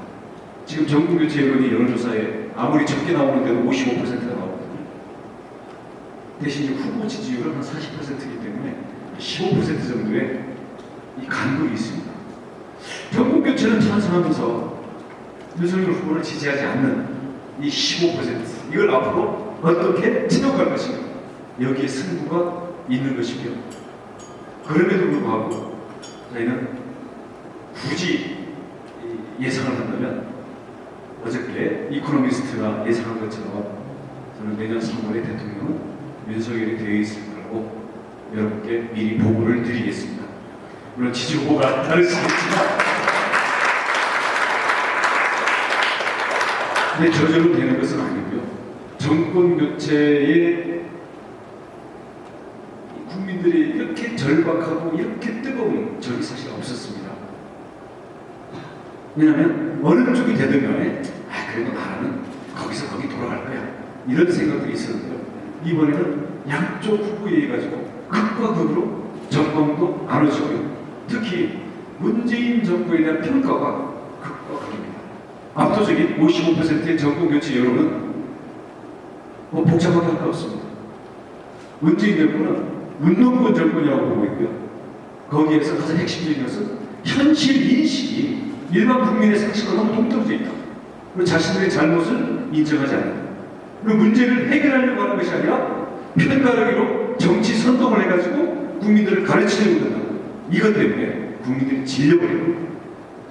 지금 정권 교체 여론이 여론조사에 아무리 적게 나오는데도 55%가 나오거든요. 대신 이제 후보 지지율은 한 40%이기 때문에 15% 정도의 이 간극이 있습니다. 정권 교체는 찬성하면서 윤석열 후보를 지지하지 않는 이 15% 이걸 앞으로 어떻게 채워갈 것인가, 여기에 승부가 있는 것이며, 그럼에도 불구하고 저희는 굳이 예상을 한다면 어저께 이코노미스트가 예상한 것처럼 저는 내년 3월에 대통령은 윤석열이 되어 있을 거라고 여러분께 미리 보고를 드리겠습니다. 물론 지지 후보가 다르시겠지만, 근데 저절로 되는 것은 아니고요. 정권 교체에 국민들이 이렇게 절박하고 이렇게 뜨거운 적이 사실 없었습니다. 왜냐하면 어느 쪽이 되든 간에 그래도 나라는 거기서 거기 돌아갈 거야, 이런 생각들이 있었는데요. 이번에는 양쪽 후보에 가지고 극과 극으로 전망도 나눠지고요. 특히 문재인 정부에 대한 평가가 극과 극입니다. 압도적인 55%의 정권 교체 여론은 뭐 복잡하게 할 거 없습니다. 문재인 정부는 운동권 정권이라고 보고 있고요. 거기에서 가장 핵심적인 것은 현실 인식이 일반 국민의 상식과 너무 동떨어져 있다. 그리고 자신들의 잘못을 인정하지 않는다. 그리고 문제를 해결하려고 하는 것이 아니라 편가르기로 정치 선동을 해가지고 국민들을 가르치려고 한다. 이것 때문에 국민들이 질려버리고,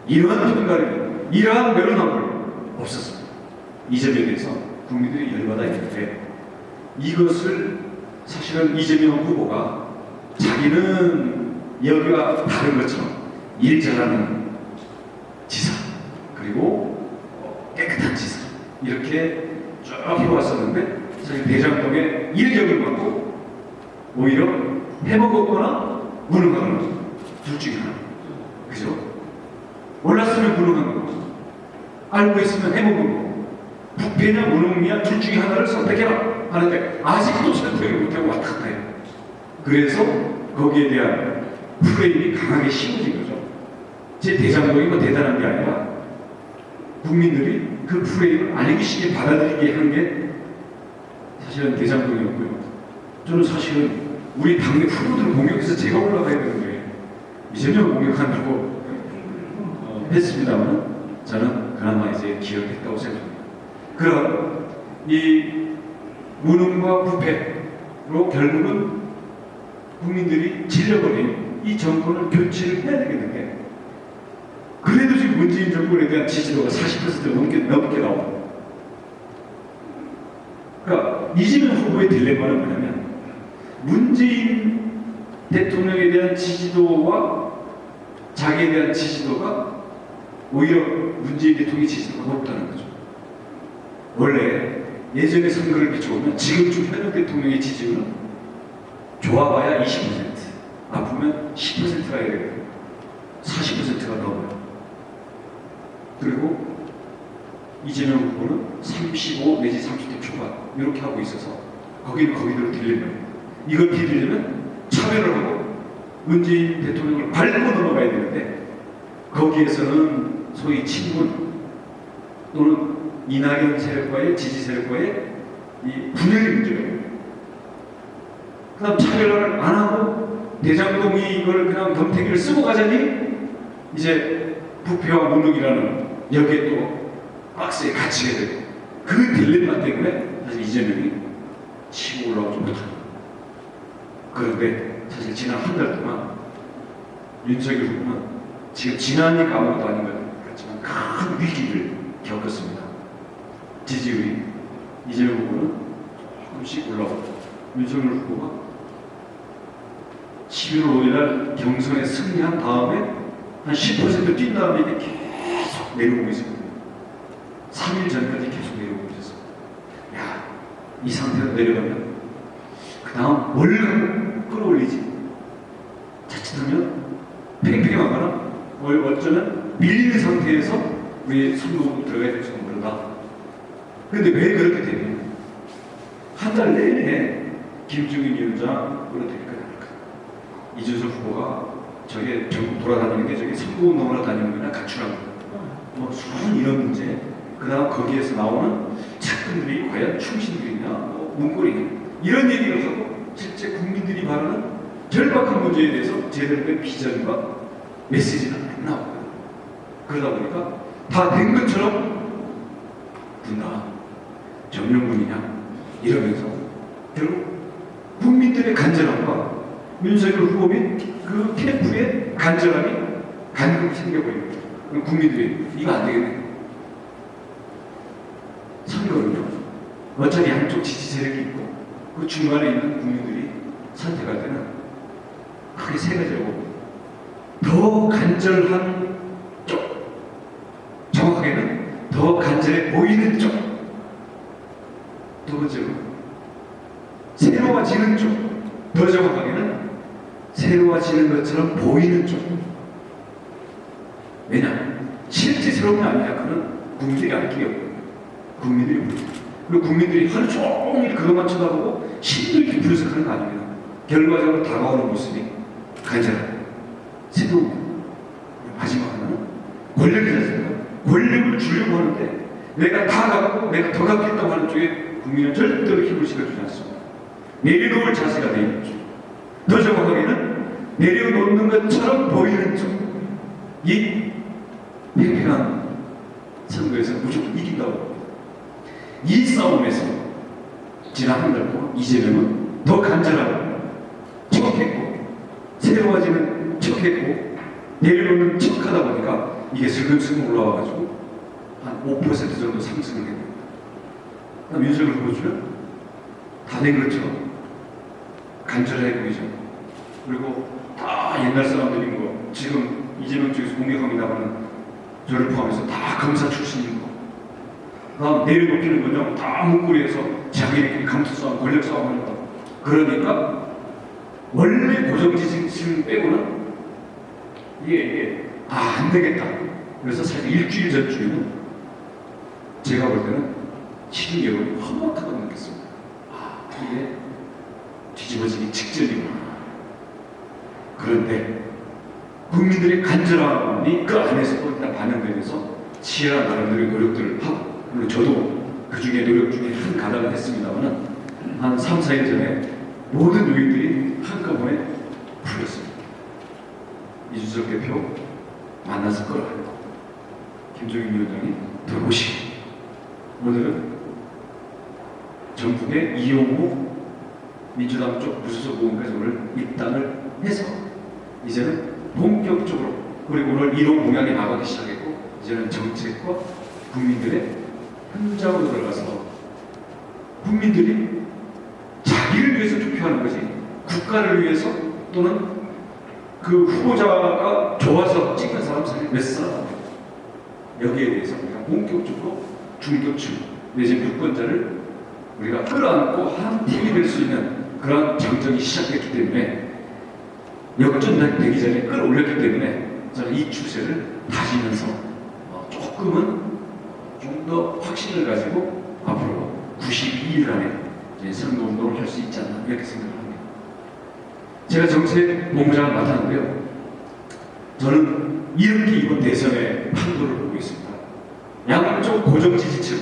이러한 편가르기, 이러한 면허남을 없었습니다. 이 점에 대해서 국민들이 열받아 있는데, 이것을 사실은 이재명 후보가 자기는 여기가 다른 것처럼 일 잘하는 지사, 그리고 깨끗한 지사, 이렇게 쭉 해왔었는데, 사실 대장동에 일격을 받고 오히려 해먹었거나 무능하거나 둘 중에 하나. 그죠? 몰랐으면 무능한 거고, 알고 있으면 해먹은 거고, 부패냐 무능이냐 둘 중에 하나를 선택해라 하는데 아직도 선택을 못하고 왔다 갔다 해요. 그래서 거기에 대한 프레임이 강하게 씌워진 거죠. 제 대장동이 뭐 대단한 게 아니라 국민들이 그 프레임을 알기 쉽게 받아들이게 한 게 사실은 대장동이었고요. 저는 사실은 우리 당내 후보들을 공격해서 제가 올라가야 되는데 이재명 공격한다고 했습니다만 저는 그나마 이제 기억했다고 생각합니다. 그럼 이 무능과 부패로 결국은 국민들이 질려버린 이 정권을 교체를 해야 되겠는데 그래도 지금 문재인 정권에 대한 지지도가 40% 넘게 나옵니다. 그러니까 이재명 후보의 딜레마는 뭐냐면 문재인 대통령에 대한 지지도와 자기에 대한 지지도가 오히려 문재인 대통령의 지지도가 높다는 거죠. 원래 예전에 선거를 비춰보면 지금쯤 현역 대통령의 지지율은 좋아봐야 20%, 나쁘면 10%가 해야 되거든요. 40%가 넘어요. 그리고 이재명 후보는 35 내지 30대 초반 이렇게 하고 있어서 거기는 거기대로 딜레마예요. 이걸 비리려면 차별을 하고 문재인 대통령을 밟고 넘어가야 되는데 거기에서는 소위 친문 또는 이낙연 세력과의 지지 세력과의 이 분열이 문제예요. 그 다음 차별을 안 하고 대장동이 이걸 그냥 덤태기를 쓰고 가자니 이제 부패와 무능이라는 여기에 또 박스에 갇히게 되고 그 딜레마 때문에 사실 이재명이 치고 올라오지 못합니다. 그런데 사실 지난 한 달 동안 윤석열 후보는 지금 지난이 아무것도 아닌 것 같지만 큰 위기를 겪었습니다. 지지율이 이재명 후보는 조금씩 올라오고 윤석열 후보가 11월 5일날 경선에 승리한 다음에 한 10% 뛴 다음에 이게 계속 내려오고 있습니다. 3일 전까지 계속 내려오고 있었어요. 야, 이 상태로 내려가면 그 다음 뭘 갖고 끌어올리지? 자칫하면 팽팽하거나 어쩌면 밀리는 상태에서 우리 선거로 들어가야 될지도 모른다. 그런데 왜 그렇게 되냐? 한 달 내내 김종인 위원장 끌어들일까 말까. 이준석 후보가 저게 전국 돌아다니는 게 저게 선거운동하러 다니는 거냐 가출한 거. 뭐 수많은 이런 문제. 그 다음 거기에서 나오는 측근들이 과연 충신들이냐, 뭐 문고리냐 이런 얘기를 하고 실제 국민들이 바라는 절박한 문제에 대해서 제대로 된 비전과 메시지는 안 나오거든요. 그러다 보니까 다 된 것처럼 군다, 정령군이냐 이러면서 결국 국민들의 간절함과 윤석열 후보 및 그 캠프의 간절함이 간극이 생겨버립니다. 그럼 국민들이 이거 안 되겠네. 선거는요, 어차피 양쪽 지지 세력이 있고 그 중간에 있는 국민들이 선택할 때는 크게 세 가지라고 더 간절한 쪽, 정확하게는 더 간절해 보이는 쪽, 두 번째로 새로워지는 쪽, 더 정확하게는 새로워지는 것처럼 보이는 쪽. 왜냐? 실제 새로운 게 아니냐. 그는 국민들이 알 길이 없거든요. 국민들이 모르죠. 그리고 국민들이 하루 종일 그것만 쳐다보고 힘들게 분석하는 거 아닙니다. 결과적으로 다가오는 모습이 간절하고 새로운 거. 마지막 하나는 권력이지 않습니까? 권력을 주려고 하는데 내가 다 갖고 내가 더 갖겠다고 하는 쪽에 국민은 절대로 힘을 실어주지 않습니다. 내려놓을 자세가 되어 있는 쪽. 더 정확하게는 내려놓는 것처럼 보이는 쪽. 이 팽팽한 선거에서 무조건 이긴다고 합니다. 이 싸움에서 지난 한 달 동안 이재명은 더 간절하고 척했고 새로워지는 척했고 내려놓는 척하다 보니까 이게 슬금슬금 올라와가지고 한 5% 정도 상승을 했습니다. 그럼 윤석열 후보주는 다 된 것처럼 간절해 보이죠. 그리고 다 옛날 사람들인 거 지금 이재명 쪽에서 공격합니다만 저를 포함해서 다 검사 출신인 거. 다음 내려놓기는 거냐 다 문고리에서 자기네끼리 감투 싸움, 권력 싸움 하는 거. 그러니까 원래 고정지지층 빼고는 이게 안 되겠다. 그래서 사실 일주일 전주에는 제가 볼 때는 시중 여론이 험악하다고 느꼈습니다. 이게 뒤집어지기 직전이구나. 그런데 국민들의 간절함이 그 안에서도 일단 반영되면서 치열한 나름대로의 노력들을 하고, 물론 저도 그 중에 노력 중에 한 가닥을 했습니다만은 한 3, 4일 전에 모든 요인들이 한꺼번에 풀렸습니다. 이준석 대표 만나서 끌어가고 김종인 위원장이 들어오시고 오늘은 전국의 이용호 민주당 쪽 무소속 의원까지 오늘 입당을 해서 이제는 본격적으로 그리고 오늘 1호 공약에 나가기 시작했고 이제는 정책과 국민들의 현장으로 들어가서 국민들이 자기를 위해서 투표하는 거지 국가를 위해서 또는 그 후보자가 좋아서 찍는 사람 사실 몇 사람 여기에 대해서 우리가 본격적으로 중격층 내지 유권자를 우리가 끌어안고 한 팀이 될 수 있는 그런 정정이 시작됐기 때문에 역전되기 전에 끌어올렸기 때문에 저는 이 추세를 다지면서 조금은 좀 더 확신을 가지고 앞으로 92일 안에 선거운동을 할 수 있지 않나 이렇게 생각을 합니다. 제가 정책본부장을 맡았는데요. 저는 이렇게 이번 대선의 판도를 보고 있습니다. 양쪽 고정 지지층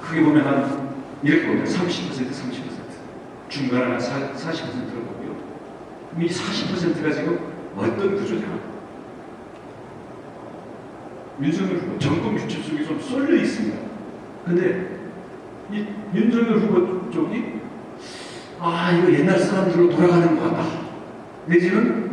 크게 보면 한 이렇게 보면 30%, 30% 중간에 한 40%를 보고요. 이 40%가 지금 어떤 구조냐? 윤석열 후보 정권 규칙 속에 좀 쏠려 있습니다. 근데 이 윤석열 후보 쪽이 이거 옛날 사람들로 돌아가는 것 같다. 내지는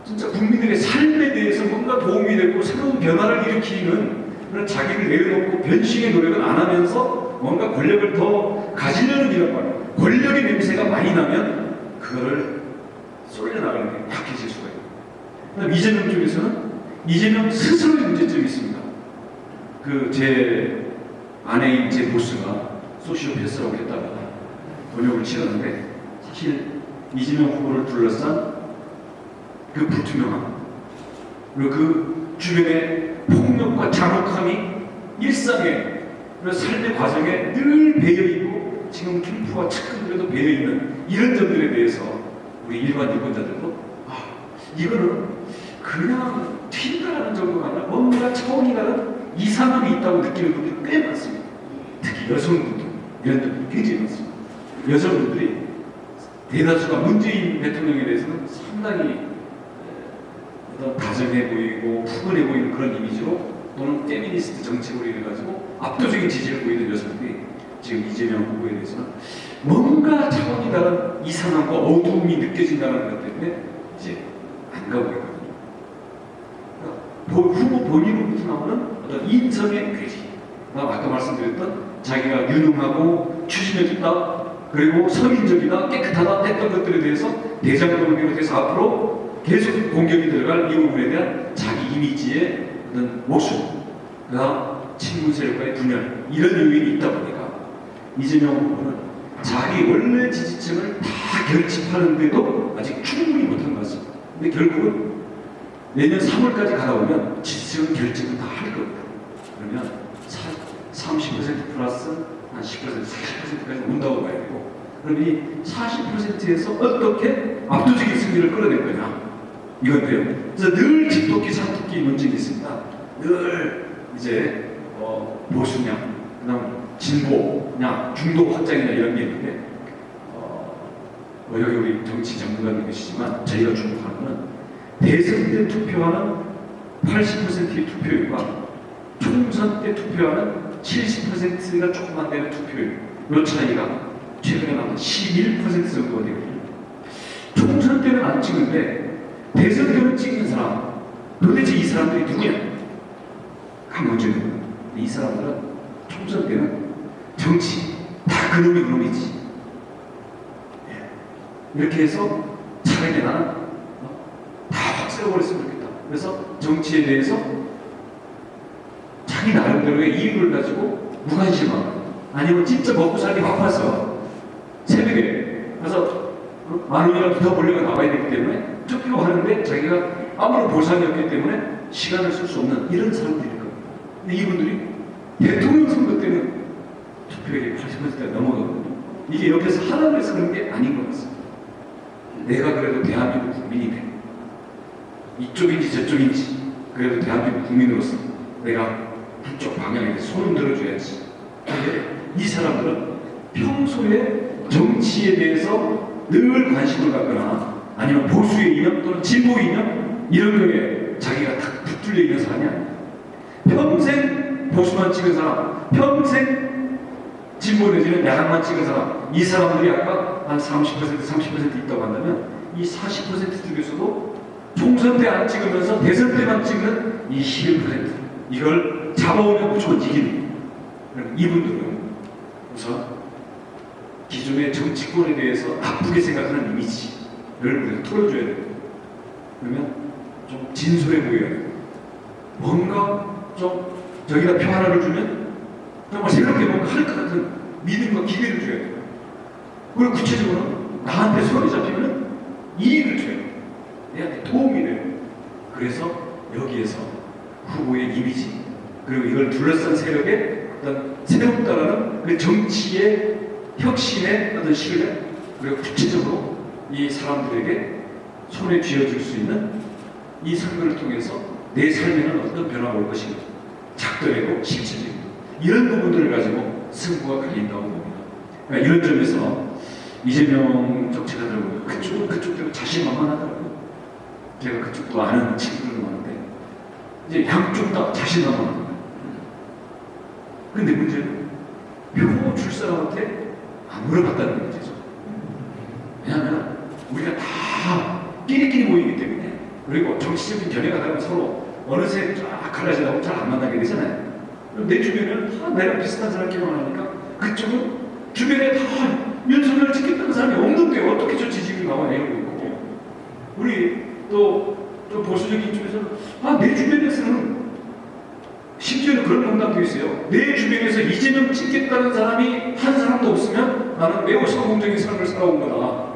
진짜 국민들의 삶에 대해서 뭔가 도움이 되고 새로운 변화를 일으키는 그런 자기를 내려놓고 변신의 노력은 안 하면서 뭔가 권력을 더 가지려는 이런 말. 권력의 냄새가 많이 나면 그거를 쏠려나가는 게 약해질 수가 있고. 그다음 이재명 쪽에서는 이재명 스스로의 문제점이 있습니다. 제 아내인 제 보스가 소시오패스라고 했다가 번역을 치렀는데 사실 이재명 후보를 둘러싼 그 불투명함 그리고 그 주변의 폭력과 잔혹함이 일상의 삶의 과정에 늘 배어있고 지금 캠프와 측근들에도 배어있는 이런 점들에 대해서 우리 일반 유권자들도 이거는 그냥 튄다라는 정도가 아니라 뭔가 차원이 다른 이상함이 있다고 느끼는 분들이 꽤 많습니다. 특히 여성분들 이런 분들이 굉장히 많습니다. 여성분들이 대다수가 문재인 대통령에 대해서는 상당히 어떤 다정해 보이고 푸근해 보이는 그런 이미지로 또는 페미니스트 정책으로 인해가지고 압도적인 지지를 보이는 여성들이 지금 이재명 후보에 대해서는 뭔가 차원이 다른 이상함과 어두움이 느껴진다는 것 때문에 이제 안 가고 있거든요. 후보 본인으로부터 나오는 어떤 인성의 괴지, 아까 말씀드렸던 자기가 유능하고 추진해준다, 그리고 서민적이다, 깨끗하다 했던 것들에 대해서 대장동을 비롯해서 앞으로 계속 공격이 들어갈 이 부분에 대한 자기 이미지의 어떤 모순, 그다음 친문 세력과의 분열 이런 요인이 있다 보니까 이재명 후보는 자기 원래 지지층을 다 결집하는데도 아직 충분히 못한 것 같습니다. 근데 결국은 내년 3월까지 가다 보면 지지층 결집은 다 할 겁니다. 그러면 30% 플러스 한 10%, 40%까지 온다고 봐야 되고, 그럼 이 40%에서 어떻게 압도적인 승리를 끌어낼 거냐 이건데요. 그래서 늘 집토끼 산토끼 논쟁이 있습니다. 늘 이제 보수냐, 그다음 진보냐, 중도 확장이냐 이런 게 있는데 여기 우리 정치 전문가님 계시지만 저희가 주목하는 것은 대선 때 투표하는 80%의 투표율과 총선 때 투표하는 70%가 조금 안 되는 투표율, 이 차이가 최근에 나온 11% 정도가 되거든요. 총선 때는 안 찍는데 대선 때는 찍는 사람, 도대체 이 사람들이 누구냐? 한 문제거든요. 이 사람들은 총선 때는 정치 다 그놈이 그놈이지. 이렇게 해서 차라리 나는 다 확 세워버렸으면 좋겠다. 그래서 정치에 대해서 자기 나름대로의 이익을 가지고 무관심하고, 아니면 진짜 먹고 살기 바빠서 새벽에 가서 10,000원이라도 더 벌려가 나와야 되기 때문에 투표하는데 자기가 아무런 보상이 없기 때문에 시간을 쓸 수 없는 이런 사람들일 겁니다. 근데 이분들이 대통령 선거 때는 투표율이 80%가 넘어가거든요. 이게 옆에서 하라고 해서 그런 게 아닌 것 같습니다. 내가 그래도 대한민국 국민이 돼. 이쪽인지 저쪽인지 그래도 대한민국 국민으로서 내가 한쪽 방향에 손을 들어줘야지. 근데 이 사람들은 평소에 정치에 대해서 늘 관심을 갖거나 아니면 보수의 이념 또는 진보의 이념 이런 거에 자기가 딱 붙들려 있는 사람이 아니야. 평생 보수만 찍은 사람, 평생 진보 내지는 야당만 찍은 사람, 이 사람들이 아까 한 30% 있다고 한다면 이 40% 중에서도 총선 때 안 찍으면서 대선 때만 찍는 이 11% 이걸 잡아오면 무조건 이기는 이분들은 우선 기존의 정치권에 대해서 나쁘게 생각하는 이미지를 우리가 털어줘야 돼요. 그러면 좀 진솔해 보여야 돼요. 뭔가 좀 저기다 표 하나를 주면 정말 새롭게 뭔가 할 것 같은 믿음과 기대를 줘야 돼요. 그리고 구체적으로 나한테 손이 잡히면 이익을 줘야 돼요. 내한테 도움이 돼요. 그래서 여기에서 후보의 이미지 그리고 이걸 둘러싼 세력의 어떤 새롭다라는 그 정치의 혁신의 어떤 신뢰 그리고 구체적으로 이 사람들에게 손에 쥐어줄 수 있는 이 선거를 통해서 내 삶에는 어떤 변화가 올 것인가 작동이고 실질적이고 이런 부분들을 가지고 승부가 갈린다고 봅니다. 그러니까 이런 점에서 이재명 정치가 들어보면 그쪽대로 자신만만하더라고요. 제가 그쪽도 아는 친구들도 많은데 이제 양쪽 다 자신만만한 거예요. 근데 문제는 표 줄 사람한테 안 물어봤다는 게 문제죠. 왜냐하면 우리가 다 끼리끼리 모이기 때문에 그리고 정치적인 견해가 다르면 서로 어느새 쫙 갈라지다고 잘 안 만나게 되잖아요. 내 주변에는 다 내가 비슷한 사람끼리만 하니까 그쪽은 주변에 다 윤석열을 찍겠다는 사람이 없는데 어떻게 저 지지율이 나와 이러고 있고 우리 또 좀 보수적인 쪽에서는 내 주변에서는 심지어는 그런 농담도 있어요. 내 주변에서 이재명 찍겠다는 사람이 한 사람도 없으면 나는 매우 성공적인 삶을 살아온 거다.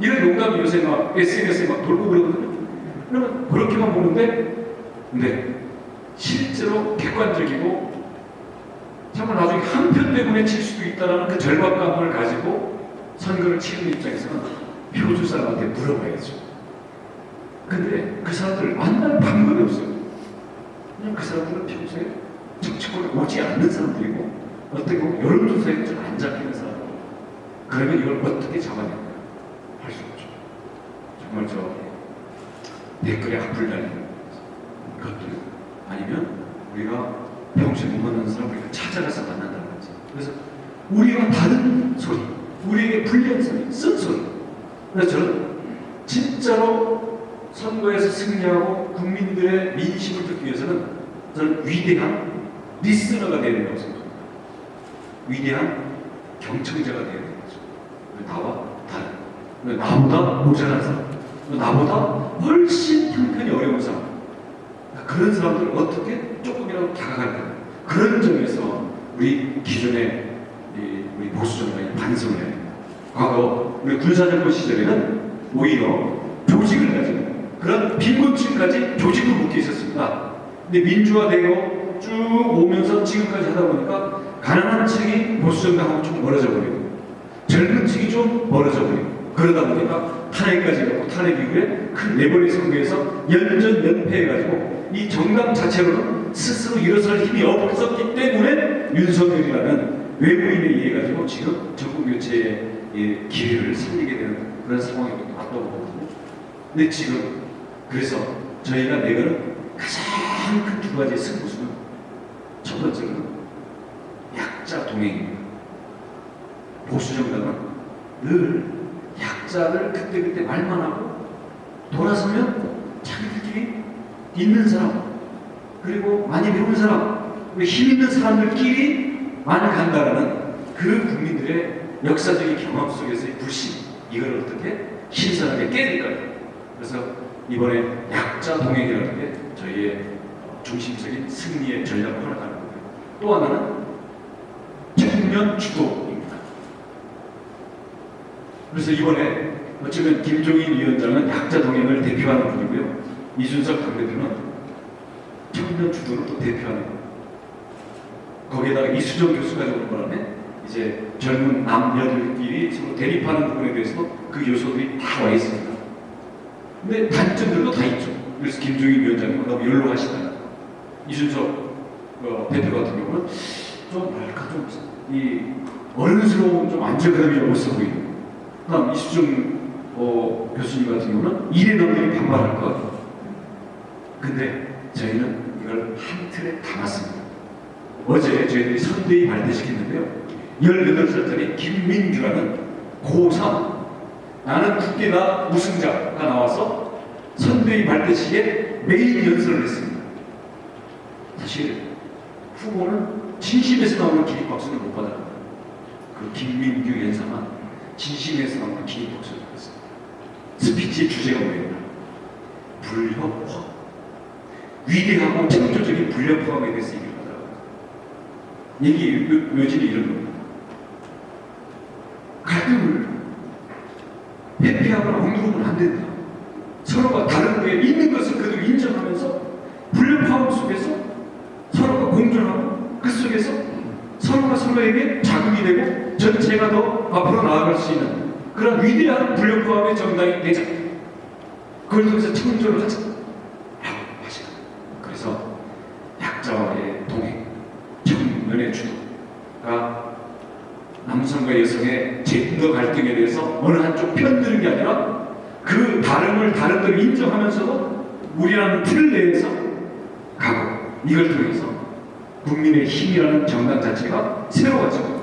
이런 농담이 요새 막 SNS에 막 돌고 그러거든요. 그러면 그렇게만 보는데 근데 실제로 객관적이고 정말 나중에 한 편 때문에 칠 수도 있다는 그 절박감을 가지고 선거를 치는 입장에서는 표줄 사람한테 물어봐야죠. 근데 그 사람들을 만날 방법이 없어요. 그냥 그 사람들은 평소에 정치권에 오지 않는 사람들이고 어떻게 보면 여론조사에 좀 안 잡히는 사람이고 그러면 이걸 어떻게 잡아내냐 할 수 없죠. 정말 저 댓글에 악플 달리는 것들 아니면 우리가 평소에 못 만나는 사람을 찾아가서 만난다는 거지. 그래서 우리와 다른 소리, 우리에게 불리한 소리, 쓴 소리. 그래서 저는 진짜로 선거에서 승리하고 국민들의 민심을 듣기 위해서는 저는 위대한 리스너가 되는 거라고 생각합니다. 위대한 경청자가 되어야 되는 거죠. 나와 다른, 나보다 모자란 사람, 나보다 훨씬 형편이 어려운 사람, 그런 사람들을 어떻게 조금이라도 다가갈까? 그런 점에서 우리 기존의 우리 보수 정당이 반성을 해야 됩니다. 과거 우리 군사정권 시절에는 오히려 조직을 가지고 그런 빈곤층까지 조직으로 묶여 있었습니다. 근데 민주화되고 쭉 오면서 지금까지 하다 보니까 가난한 층이 보수 정당하고 좀 멀어져 버리고 젊은 층이 좀 멀어져 버리고 그러다 보니까 탄핵까지 가고 탄핵 이후에 큰 네번의 선거에서 연전연패해가지고 이 정당 자체로는 스스로 일어설 힘이 없었기 때문에 윤석열이라는 외부인에 의해 가지고 지금 정권 교체의 기회를 살리게 되는 그런 상황이 왔다고 보거든요. 근데 지금 그래서 저희가 내거는 가장 큰 두 가지의 승부수는 첫 번째는 약자 동행입니다. 보수 정당은 늘 약자를 그때그때 말만 하고 돌아서면 자기들끼리 있는 사람 그리고 많이 배운 사람 힘 있는 사람들끼리 많이 간다라는 그 국민들의 역사적인 경험 속에서의 불신 이걸 어떻게 신선하게 깨질까요? 그래서 이번에 약자 동행이라는 게 저희의 중심적인 승리의 전략을 하나 가는 거고요. 또 하나는 청년 주도입니다. 그래서 이번에 어쩌면 김종인 위원장은 약자 동행을 대표하는 분이고요. 이준석 당대표는 청년 주도를 또 대표하는 거예요. 거기에다가 이수정 교수까지 오는 바람에 이제 젊은 남녀들끼리 서로 대립하는 부분에 대해서도 그 요소들이 다 와 있습니다. 근데 단점들도 다 있죠. 그래서 김종인 위원장님은 너무 연로하시다. 이준석 대표 같은 경우는 좀 뭐랄까 좀이 어른스러운 좀 안정감이 없어 보이고, 그다음 이수정 교수님 같은 경우는 일에 너무 반발할 것 같아요. 근데 저희는 이걸 한 틀에 담았습니다. 어제 저희들이 선대위 발대시켰는데요. 18살짜리 김민규라는 고3, 나는 국대다 우승자가 나와서 선대위 발대식에 메인 연설을 했습니다. 사실 후보는 진심에서 나오는 기립박수는 못 받아요. 그 김민규 연사만 진심에서 나오는 기립박수를 받았습니다. 스피치의 주제가 뭐였나? 불협화. 위대하고 창조적인 불협화음에 대해서 얘기를 하더라고요. 얘기 요즘이 이런 겁니다. 갈등을 회피하거나 억누르면 안 된다. 서로가 다른 게 있는 것을 그대로 인정하면서 불협화음 속에서 서로가 공존하고 그 속에서 서로가 서로에게 자극이 되고 전체가 더 앞으로 나아갈 수 있는 그런 위대한 불협화음의 정당이 되자. 그걸 통해서 창조를 하자. 그래서 약자와의 동행, 청년의 주도가 남성과 여성의 젠더 갈등에 대해서 어느 한쪽 편드는 게 아니라 그 다름을 다른대로 인정하면서도 우리라는 틀 내에서 가고, 이걸 통해서 국민의 힘이라는 정당 자체가 새로워지고,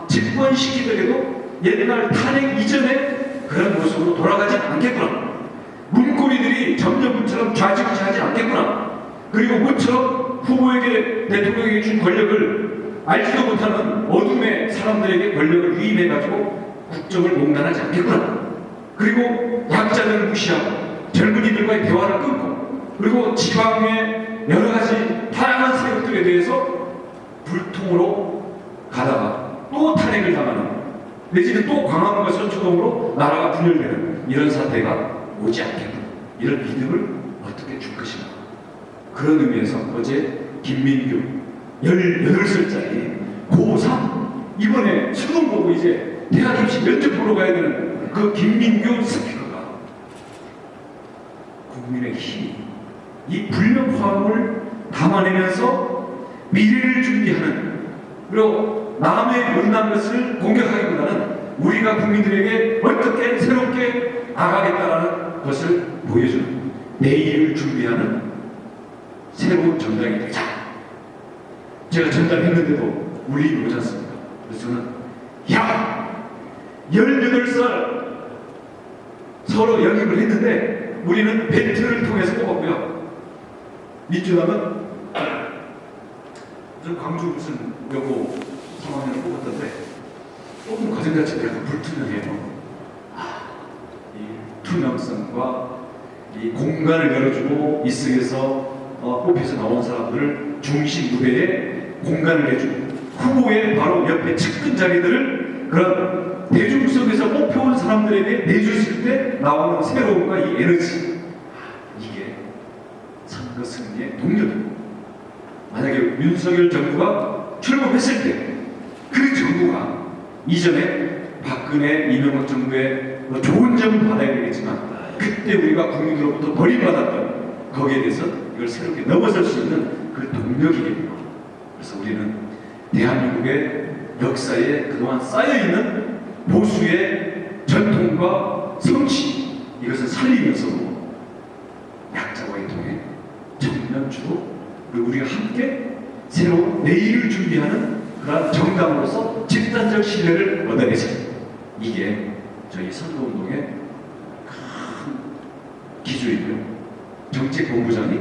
집권시키더라도 옛날 탄핵 이전의 그런 모습으로 돌아가지 않겠구나. 문고리들이 점점처럼 좌지우지하지 않겠구나. 그리고 모처럼 후보에게 대통령에게 준 권력을 알지도 못하는 어둠의 사람들에게 권력을 위임해가지고 국정을 농단하지 않겠구나. 그리고 약자들을 무시하고 젊은이들과의 대화를 끊고, 그리고 지방의 여러 가지 다양한 세력들에 대해서 불통으로 가다가 또 탄핵을 당하는, 내지는 또 광화문과 서초동으로 나라가 분열되는 이런 사태가 오지 않겠구나. 이런 믿음을 어떻게 줄 것인가. 그런 의미에서 어제 김민규 18살짜리 고3, 이번에 수능 보고 이제 대학 입시 면접 보러 가야 되는 그 김민규 스피커가 국민의 힘, 이 불협화음을 담아내면서 미래를 준비하는, 그리고 남의 못난 것을 공격하기보다는 우리가 국민들에게 어떻게 새롭게 나가겠다는 것을 보여주는, 내일을 준비하는 새로운 정당이 되자. 제가 전달했는데도 울림이 오지 않습니까? 그래서 저는 18살 서로 영입을 했는데 우리는 배틀을 통해서 뽑았고요. 민주당은 좀 광주 무슨 여고 3학년을 뽑았던데 조금 과정 자체가 약간 불투명해요. 이 투명성과 이 공간을 열어주고 이 속에서 뽑혀서 나온 사람들을 중심 무대에 공간을 해주고, 후보의 바로 옆에 측근 자리들을 그런 대중 속에서 뽑혀온 사람들에게 내줬을 때 나오는 새로움과 이 에너지, 이게 선거 승리의 동력입니다. 만약에 윤석열 정부가 출범했을 때 그 정부가 이전에 박근혜, 이명박 정부의 좋은 점을 받아야 되겠지만 그때 우리가 국민으로부터 버림받았던 거기에 대해서 이걸 새롭게 넘어설 수 있는 그 동력이겠죠. 그래서 우리는 대한민국의 역사에 그동안 쌓여있는 보수의 전통과 성취, 이것을 살리면서도 약자와의 동행, 청년 주도, 그리고 우리가 함께 새로운 내일을 준비하는 그러한 정당으로서 집단적 신뢰를 얻어내자. 이게 저희 선거운동의 큰 기조이고요. 정책본부장이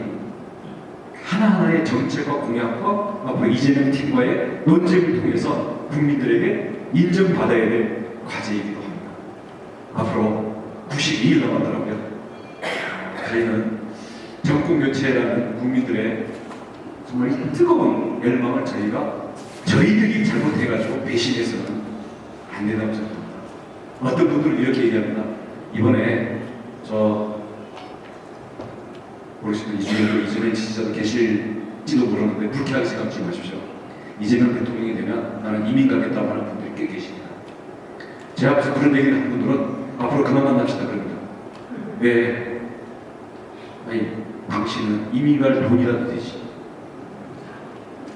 하나하나의 정책과 공약과 앞으로 이재명 팀과의 논쟁을 통해서 국민들에게 인정받아야 될 과제이기도 합니다. 앞으로 92일 남았더라고요. 저희는 정권교체라는 국민들의 정말 뜨거운 열망을 저희들이 잘못해가지고 배신해서는 안 된다고 생각합니다. 어떤 분들은 이렇게 얘기합니다. 이번에 모르시는 이재명 지지자도 계실지도 모르는데 불쾌하게 생각하지 마십시오. 이재명 대통령이 되면 나는 이민 가겠다고 하는 분들이 꽤 계십니다. 제 앞에서 그런 얘기를 하는 분들은 앞으로 그만 만납시다 그럽니다. 왜? 아니, 당신은 이민 갈 돈이라도 되지.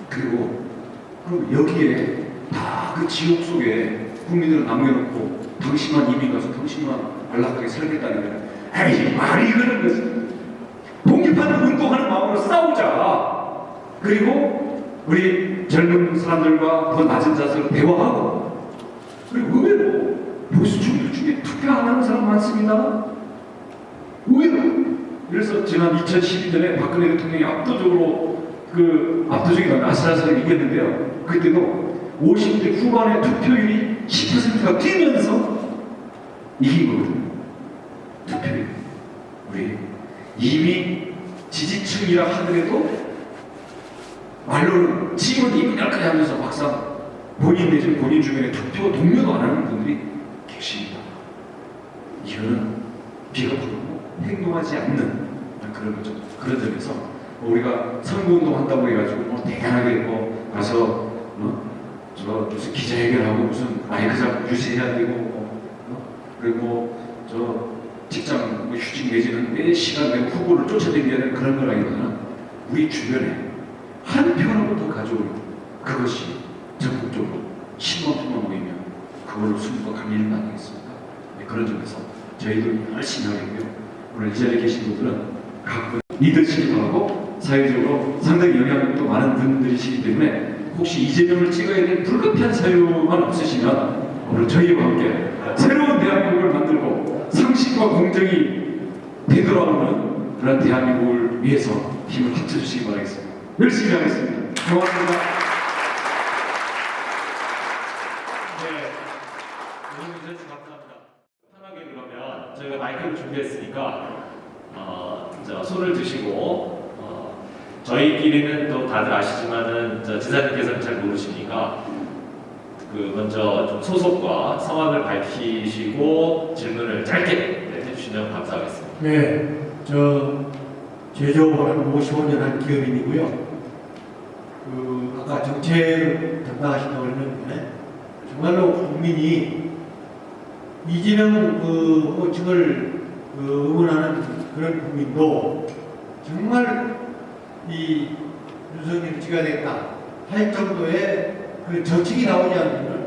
그리고 그럼 여기에 다 그 지옥 속에 국민들을 남겨놓고 당신만 이민 가서 당신만 안락하게 살겠다는 거야. 에이, 말이 그런 거지. 독립하는 운동하는 마음으로 싸우자. 그리고 우리 젊은 사람들과 더 낮은 자세로 대화하고, 그리고 의외로 보수층들 중에 투표 안 하는 사람 많습니다. 의외로. 그래서 지난 2012년에 박근혜 대통령이 압도적인 아슬아슬하게 이겼는데요. 그때도 50대 후반의 투표율이 10%가 뛰면서 이긴 거거든요. 투표율. 우리 이미 지지층이라 하더라도 말로는 지금은 이민할까지 하면서 막상 본인 내지는 본인 주변에 투표 동료도 안 하는 분들이 계십니다. 이거는 비겁하고 행동하지 않는 그런 거죠. 그런 점에서 우리가 선거운동 한다고 해가지고 대단하게 가서 저 무슨 기자회견하고 무슨 마이크 잡고 유세해야 되고 그리고 저 직장 휴직 내지는 매 시간 내고 후보를 쫓아다녀야 되는 그런 거라기보다는 우리 주변에 한 표라도 더 가져오는 그것이 전국적으로 10만 표만 모이면 그걸로 승부가 갈리는 거 아니겠습니까? 네, 그런 점에서 저희도 열심히 하겠고요. 오늘 이 자리에 계신 분들은 각각 리더십도 하고 사회적으로 상당히 영향력도 많은 분들이시기 때문에 혹시 이재명을 찍어야 될 불가피한 사유만 없으시면 오늘 저희와 함께 새로운 대한민국을 만들고 상식과 공정이 되돌아오는 그런 대한민국을 위해서 힘을 합쳐주시기 바라겠습니다. 열심히 하겠습니다. 고맙습니다. 네, 오늘 주셔서 감사합니다. 편하게 그러면 저희가 마이크를 준비했으니까 손을 드시고 저희끼리는 또 다들 아시지만은 지사님께서는 잘 모르시니까 먼저 좀 소속과 성함을 밝히시고 질문을 짧게 해주시면 감사하겠습니다. 네, 저 제조업 한 55년 한 기업인이고요. 아까 정책을 담당하신다고 했는데 정말로 국민이 이재명 호칭을 응원하는 그런 국민도 정말 이 윤석열을 찍어야 되겠다 할 정도의 그 정책이 나오지 않으면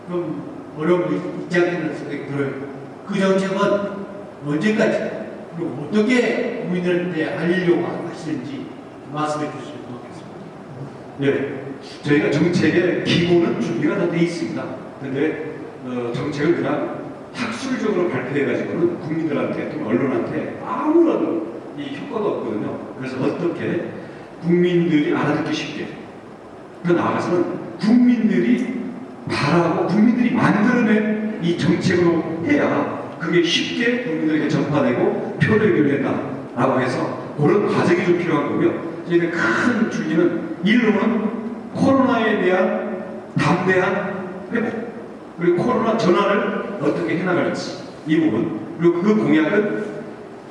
좀 어려움이 있지 않겠는 생각이 들어요. 그 정책은 언제까지 그리고 어떻게 국민들한테 알리려고 하시는지 말씀해 주시면 고맙겠습니다. 네, 저희가 정책의 기본은 준비가 다 돼 있습니다. 그런데 정책을 그냥 학술적으로 발표해가지고는 국민들한테 또 언론한테 아무런 이 효과가 없거든요. 그래서 어떻게 국민들이 알아듣기 쉽게 그 나아가서는 국민들이 바라고 국민들이 만들어낸 이 정책으로 해야 그게 쉽게 국민들에게 전파되고 표를 연결된다라고 해서 그런 과정이 좀 필요한 거고요. 저희가 큰 줄기는 일로는 코로나에 대한 담대한 회복 그리고 코로나 전환을 어떻게 해나갈지 이 부분 그리고 그 공약은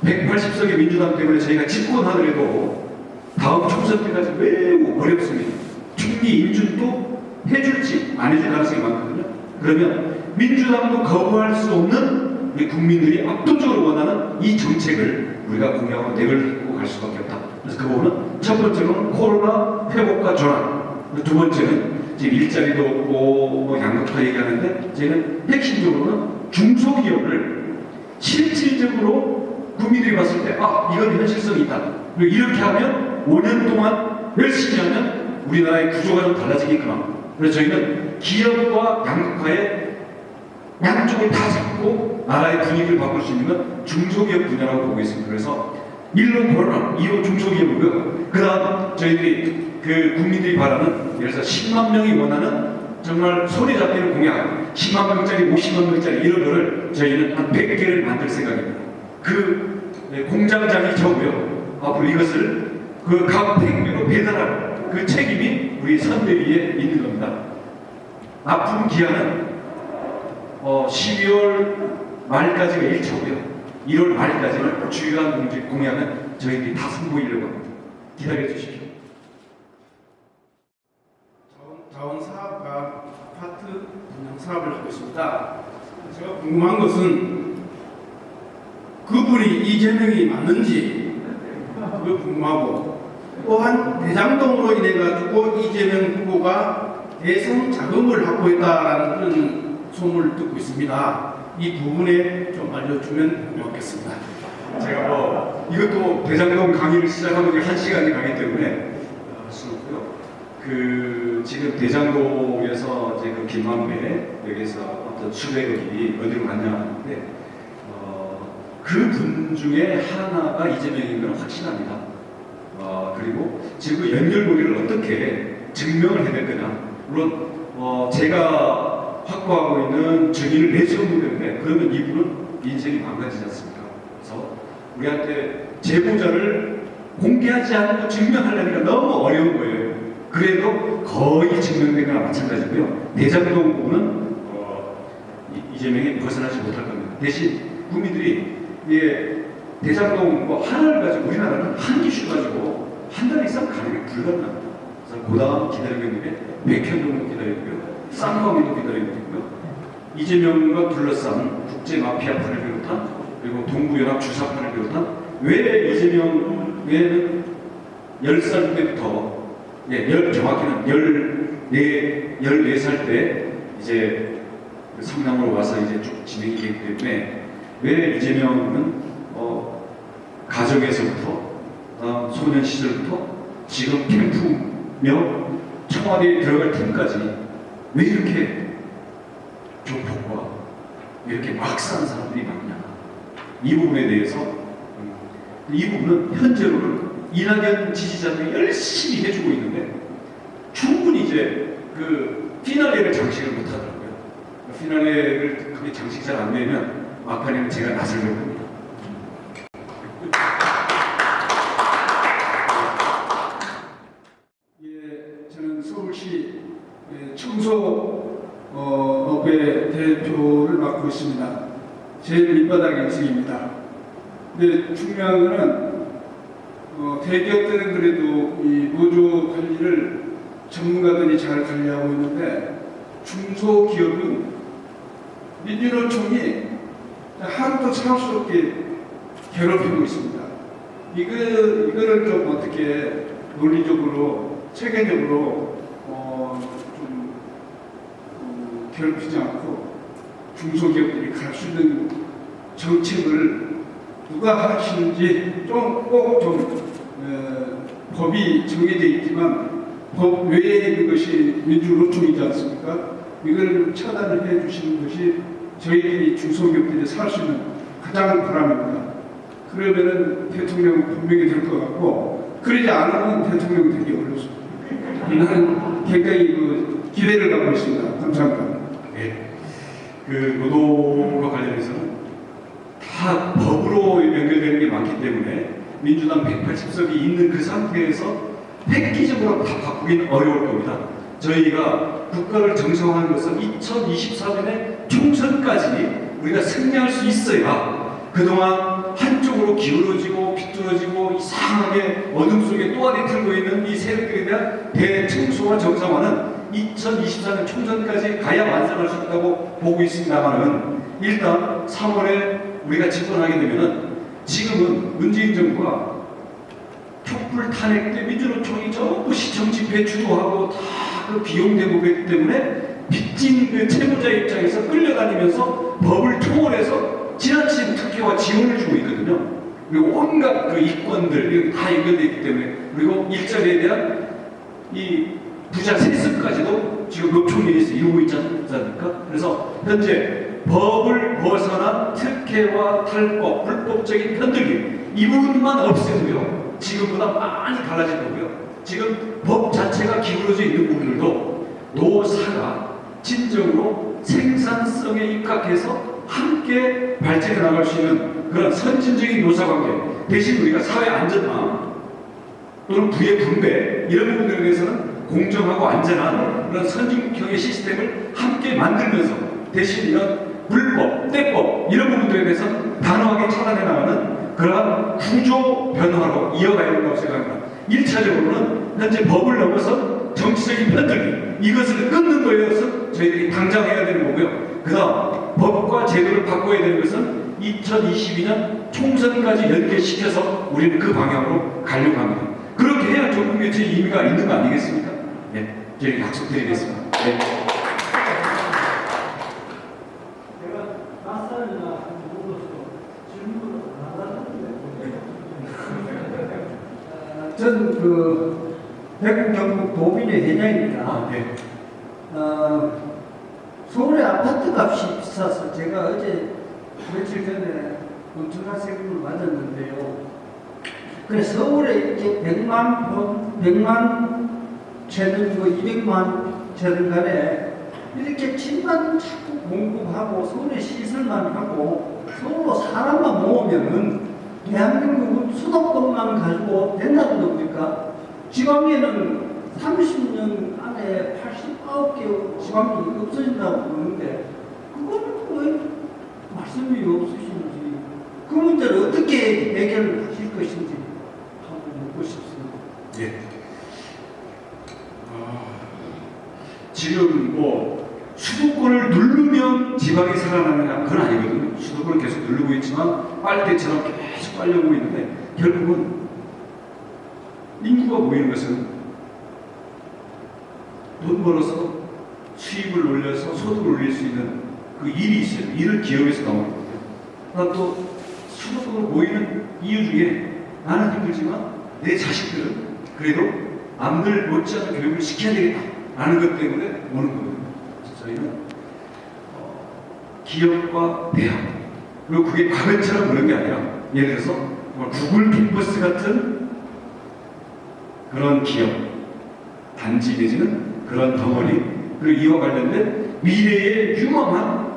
180석의 민주당 때문에 저희가 집권하더라도 다음 총선 때까지 매우 어렵습니다. 총리 인준도 해줄지 안 해줄 가능성이 많거든요. 그러면 민주당도 거부할 수 없는 우리 국민들이 압도적으로 원하는 이 정책을 우리가 공약으로 내걸고 갈 수밖에 없다. 그래서 그 부분은 첫 번째로는 코로나 회복과 전환 두 번째는 지금 일자리도 없고 양극화 얘기하는데 저희는 핵심적으로는 중소기업을 실질적으로 국민들이 봤을 때 이건 현실성이 있다. 그리고 이렇게 하면 5년 동안 열심히 하면 우리나라의 구조가 좀 달라지겠구나. 그래서 저희는 기업과 양극화의 양쪽을 다 잡고 나라의 분위기를 바꿀 수 있는 건 중소기업 분야라고 보고 있습니다. 그래서 1로 코로나, 2로 중소기업이고요. 그 다음 저희들이 국민들이 바라는 예를 들어서 10만 명이 원하는 정말 손에 잡히는 공약 10만 명짜리 50만 명짜리 이런 거를 저희는 한 100개를 만들 생각입니다. 공장장이 저고요. 앞으로 이것을 각 택배로 배달할 그 책임이 우리 선대위에 있는 겁니다. 납품 기한은 12월 말까지가 1차고요. 1월 말까지는 주요한 공약은 저희들이 다 선보이려고 합니다. 기다려 주십시오. 자원사업과 아파트 분양 사업을 하고 있습니다. 제가 궁금한 것은 그분이 이재명이 맞는지 그거 궁금하고, 또한 대장동으로 인해 가지고 이재명 후보가 대선 자금을 확보했다라는 그런 소문을 듣고 있습니다. 이 부분에 좀 알려주면 고맙겠습니다. 제가 이것도 대장동 강의를 시작하면 1시간이 가기 때문에 할 수 없고요. 지금 대장동에서 이제 그 김만배 여기서 어떤 수백억이 어디로 갔냐 하는데 그분 중에 하나가 이재명인 건 확신합니다. 그리고 지금 그 연결고리를 어떻게 증명을 해낼 거냐. 물론 제가 확보하고 있는 증인을 내세우는 건데 그러면 이분은 인생이 망가지지 않습니까? 그래서 우리한테 제보자를 공개하지 않고 증명하려니까 너무 어려운 거예요. 그래도 거의 증명된 거나 마찬가지고요. 대장동 부분은 이재명이 벗어나지 못할 겁니다. 대신 국민들이 대장동 하나를 가지고 우리나라는 한 기슈 가지고 한 달 이상 가는 게 불가능합니다. 그래서 고다음 기다리고 있는 게 백현 정도 기다리고요. 쌍방울도 기다리고 있고요. 이재명과 둘러싼 국제 마피아파를 비롯한 그리고 동부연합 주사파를 비롯한 왜 이재명에는 10살 때부터 정확히는 14살 때 이제 성남으로 와서 이제 쭉 진행이 되기 때문에 왜 이재명은 가정에서부터 소년 시절부터 지금 캠프며 청와대에 들어갈 팀까지 왜 이렇게 조폭과 이렇게 막 사는 사람들이 많냐. 이 부분에 대해서 이 부분은 현재로는 이낙연 지지자들이 열심히 해주고 있는데 충분히 이제 그 피날레를 장식을 못하더라고요. 피날레를 그게 장식 잘 안 되면 막판에는 제가 나서려고 합니다. 저는 서울시 청소업의 대표를 맡고 있습니다. 제일 밑바닥 인생입니다. 근데 중요한 거는 대기업들은 그래도 이 노조 관리를 전문가들이 잘 관리하고 있는데 중소기업은 민주노총이 하루도 참을 수 없게 괴롭히고 있습니다. 이거를 좀 어떻게 논리적으로 체계적으로 좀 괴롭히지 않고 중소기업들이 갈 수 있는 정책을 누가 하시는지 꼭 좀 법이 정해져 있지만 법 외에 있는 것이 민주노총이지 않습니까? 이걸 차단을 해 주시는 것이 저희들이 중소기업들이 살 수 있는 가장 바람입니다. 그러면은 대통령은 분명히 될 것 같고 그러지 않으면 대통령이 되기 어렵습니다. 나는 굉장히 기대를 갖고 있습니다. 감사합니다. 네. 노동과 관련해서는 다 법으로 연결되는 게 많기 때문에 민주당 180석이 있는 그 상태에서 획기적으로 다 바꾸기는 어려울 겁니다. 저희가 국가를 정상화하는 것은 2024년에 총선까지 우리가 승리할 수 있어야 그동안 한쪽으로 기울어지고 비뚤어지고 이상하게 어둠 속에 또아리 틀고 있는 이 세력들에 대한 대청소와 정상화는 2024년 총선까지 가야 완성할 수 있다고 보고 있습니다만은 일단 3월에 우리가 집권하게 되면은 지금은 문재인 정부가 촛불 탄핵 때 민주노총이 전부 시청 집회 주도하고 다 그 비용 대고 그랬기 때문에 빚진 그 채무자 입장에서 끌려다니면서 법을 초월해서 지나친 특혜와 지원을 주고 있거든요. 그리고 온갖 그 이권들 이렇게 다 연결되어 있기 때문에 그리고 일자리에 대한 이 부자 세습까지도 지금 노총리에서 이루고 있지 않습니까? 그래서 현재 법을 벗어난 특혜와 탈법, 불법적인 편들기 이 부분만 없애도요 지금보다 많이 달라질 거고요. 지금 법 자체가 기울어져 있는 부분들도 노사가 진정으로 생산성에 입각해서 함께 발전해 나갈 수 있는 그런 선진적인 노사관계 대신 우리가 사회 안전망 또는 부의 분배 이런 부분들에 대해서는 공정하고 안전한 그런 선진형의 시스템을 함께 만들면서 대신 이런 불법, 떼법 이런 부분들에 대해서 단호하게 차단해 나가는 그러한 구조 변화로 이어가야 된다고 생각합니다. 1차적으로는 현재 법을 넘어서 정치적인 편들기 이것을 끊는 거여서 저희들이 당장 해야 되는 거고요. 그 다음 법과 제도를 바꿔야 되는 것은 2022년 총선까지 연계시켜서 우리는 그 방향으로 가려고 합니다. 그렇게 해야 조국교체의 의미가 있는 거 아니겠습니까? 네, 저희 약속드리겠습니다. 네. 저는 그 대구 경북 도민의 회장입니다. 네. 서울의 아파트 값이 비싸서 제가 어제 며칠 전에 건축가세금을 맞았는데요. 그래 서울에 이렇게 100만 채든 뭐 200만 채든 간에 이렇게 집만 자꾸 공급하고 서울에 시설만 하고 서울로 사람만 모으면은 대한민국은 수도권만 가지고 된다는 겁니까? 지방에는 30년 안에 89개 지방이 없어진다고 그러는데 그거는 왜 말씀이 없으신지 그 문제를 어떻게 해결을 하실 것인지 하고 묻고 싶습니다. 예. 지금 뭐 수도권을 누르면 지방이 살아나느냐 그건 아니거든요. 수도권은 계속 누르고 있지만 빨대처럼 계속 빨려오고 있는데 결국은 인구가 모이는 것은 돈 벌어서 수입을 올려서 소득을 올릴 수 있는 그 일이 있어요. 일을 기업에서 나오는 거예요. 또 수도권으로 모이는 이유 중에 나는 힘들지만 내 자식들은 그래도 남들 못지않은 교육을 시켜야 되겠다라는 것 때문에 오는 거거든요. 저희는 기업과 대학 그리고 그게 과거처럼 그런 게 아니라 예를 들어서 구글 캠퍼스 같은 그런 기업 단지 내지는 그런 덩어리 그리고 이와 관련된 미래의 유망한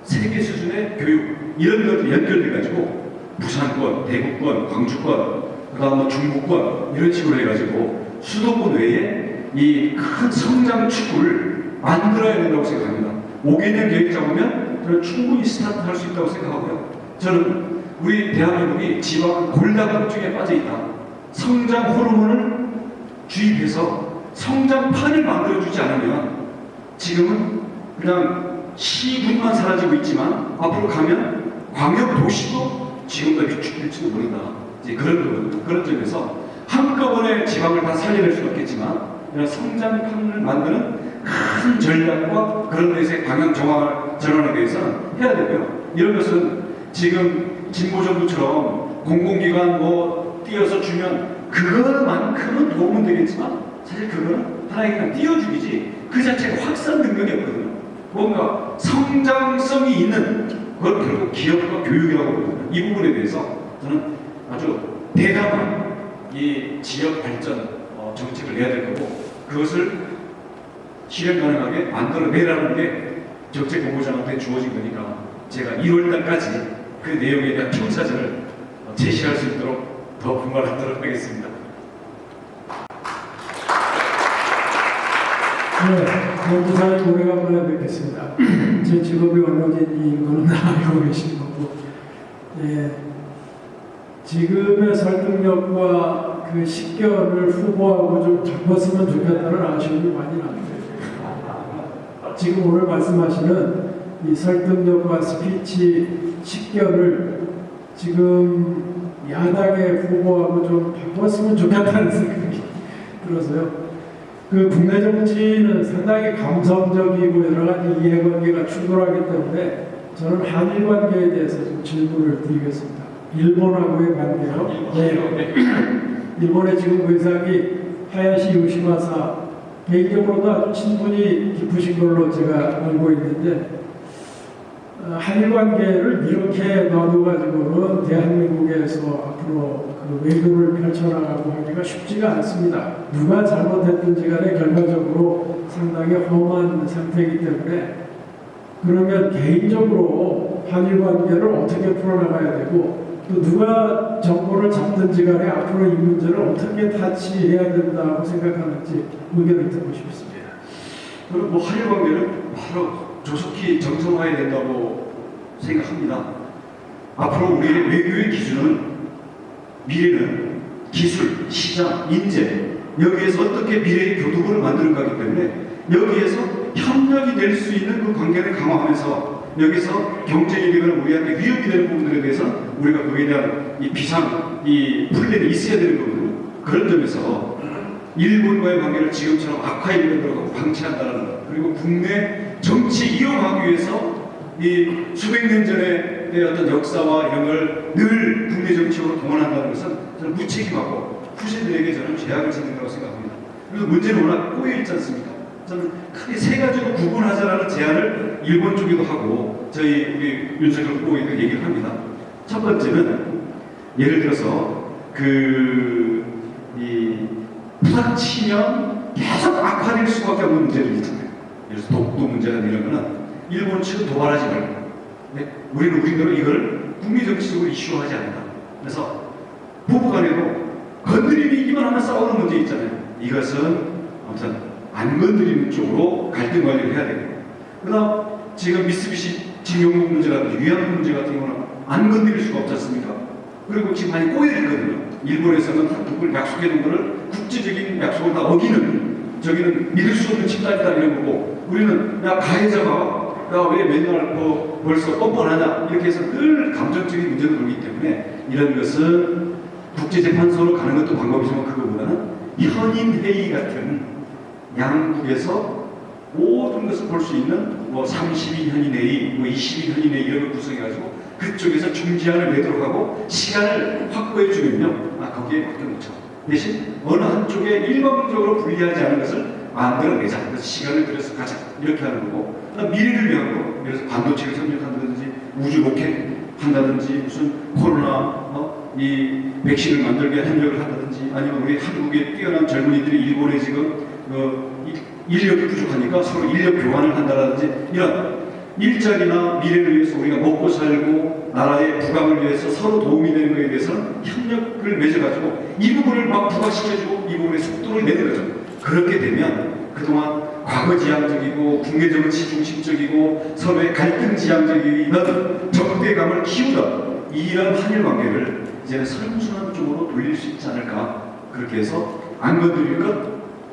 세계 수준의 교육 이런 것들 연결돼 가지고 부산권, 대구권, 광주권, 그다음 중부권 이런 식으로 해가지고 수도권 외에 이 큰 성장 축구를 만들어야 된다고 생각합니다. 5개년 계획 잡으면 저는 충분히 스타트할 수 있다고 생각하고요. 저는 우리 대한민국이 지방 골다공증에 빠져 있다. 성장 호르몬을 주입해서 성장판을 만들어주지 않으면 지금은 그냥 시군만 사라지고 있지만 앞으로 가면 광역 도시도 지금과 위축될지도 모른다. 이제 그런 점에서 한꺼번에 지방을 다 살려낼 수는 없겠지만 이런 성장판을 만드는 큰 전략과 그런 데서의 방향 전환에 대해서는 해야 되고요. 이런 것은 지금 진보 정부처럼 공공기관 뭐 띄어서 주면 그거만큼은 도움은 되겠지만 사실 그거는 하나의 그냥 띄워주기지 그 자체가 확산 능력이 없거든요. 뭔가 성장성이 있는 그건 결국 기업과 교육이라고 보거든요. 이 부분에 대해서 저는 아주 대담한 이 지역 발전 정책을 내야 될 거고 그것을 실현 가능하게 만들어내라는 게 정책 본부장한테 주어진 거니까 제가 1월달까지 그 내용에 대한 평사전을 제시할 수 있도록 더 분발하도록 하겠습니다. 네, 원주사님 오래간만에 뵙겠습니다. 제 직업이 언론인인 거는 알고 계신 거고, 예, 지금의 설득력과 그 식견을 후보하고 좀 바꿨으면 좋겠다는 아쉬움이 많이 납니다. 지금 오늘 말씀하시는 이 설득력과 스피치 식견을 지금 야당의 후보하고 좀 바꿨으면 좋겠다는 생각이 들어서요. 그 국내 정치는 상당히 감성적이고 여러 가지 이해관계가 충돌하기 때문에 저는 한일 관계에 대해서 좀 질문을 드리겠습니다. 일본하고의 관계요. 네. 일본의 지금 의상이 하야시 요시마사 개인적으로도 아주 친분이 깊으신 걸로 제가 알고 있는데 한일 관계를 이렇게 놔둬가지고는 대한민국에서 앞으로 그 외교를 펼쳐나가고 하기가 쉽지가 않습니다. 누가 잘못했든지 간에 결과적으로 상당히 험한 상태이기 때문에 그러면 개인적으로 한일 관계를 어떻게 풀어나가야 되고 또 누가 정권을 잡든지 간에 앞으로 이 문제를 어떻게 타치해야 된다고 생각하는지 의견을 듣고 싶습니다. 저는 뭐 한일 관계는 바로 조속히 정상화해야 된다고 생각합니다. 앞으로 우리의 외교의 기준은 미래는 기술, 시장, 인재 여기에서 어떻게 미래의 교두보를 만드는 거기 때문에 여기에서 협력이 될 수 있는 그 관계를 강화하면서 여기서 경쟁이 되거나 우리한테 위협이 되는 부분들에 대해서 우리가 그에 대한 이 비상, 이 플랜이 있어야 되는 거거든요. 그런 점에서 일본과의 관계를 지금처럼 악화에 들어가고 방치한다는 것, 그리고 국내 정치 이용하기 위해서 이 수백 년 전의 어떤 역사와 이런 걸 늘 국내 정치적으로 동원한다는 것은 저는 무책임하고 후세들에게 저는 죄악을 짓는다고 생각합니다. 그리고 문제는 워낙 꼬여있지 않습니까? 저는 크게 세 가지로 구분하자라는 제안을 일본 쪽에도 하고 저희 우리 윤석열 후보에도 얘기를 합니다. 첫 번째는 예를 들어서 이 부닥치면 계속 악화될 수밖에 없는 문제들이 있잖아요. 예를 들어서 독도 문제나 이런 거는 일본 측은 도발하지 말고 우리는 우리대로 이걸 국내 정치적으로 이슈화하지 않는다. 그래서 부부간에도 건드리기만 하면 싸우는 문제 있잖아요. 이것은 아무튼 안 건드리는 쪽으로 갈등 관리를 해야 되고, 그다음 지금 미쓰비시 징용국 문제라든지 위안부 문제 같은 경우는 안 건드릴 수가 없지 않습니까? 그리고 지금 많이 꼬여 있거든요. 일본에서는 한국을 약속해 놓은 거를 국제적인 약속을 다 어기는, 저기는 믿을 수 없는 집단이다 이런 거고, 우리는 야 가해자가 야 왜 맨날 벌써 뻔뻔하냐 이렇게 해서 늘 감정적인 문제가 돌기 때문에 이런 것은 국제재판소로 가는 것도 방법이지만 그거보다는 현인회의 같은 양국에서 모든 것을 볼 수 있는 뭐 30인 현인회의, 뭐 20인 현인회의 이런 걸 구성해가지고 그쪽에서 중재안을 내도록 하고 시간을 확보해 주면요, 거기에 맡겨놓죠. 대신 어느 한쪽에 일방적으로 불리하지 않은 것을 만들어내자. 그래서 시간을 들여서 가자. 이렇게 하는 거고, 미래를 위한 거, 예를 들어서 반도체를 협력한다든지 우주 로켓 한다든지 무슨 코로나 이 백신을 만들게 협력을 한다든지, 아니면 우리 한국의 뛰어난 젊은이들이 일본에 지금 인력이 부족하니까 서로 인력 교환을 한다든지, 이런 일자리나 미래를 위해서 우리가 먹고 살고 나라의 부강을 위해서 서로 도움이 되는 것에 대해서는 협력을 맺어가지고 이 부분을 막 부각시켜주고 이 부분의 속도를 내는 거죠. 그렇게 되면 그동안 과거지향적이고 국내정치 중심적이고 서로의 갈등지향적인 적대감을 키우던 이런 한일 관계를 이제는 선순환 쪽으로 돌릴 수 있지 않을까. 그렇게 해서 안 건드릴 것,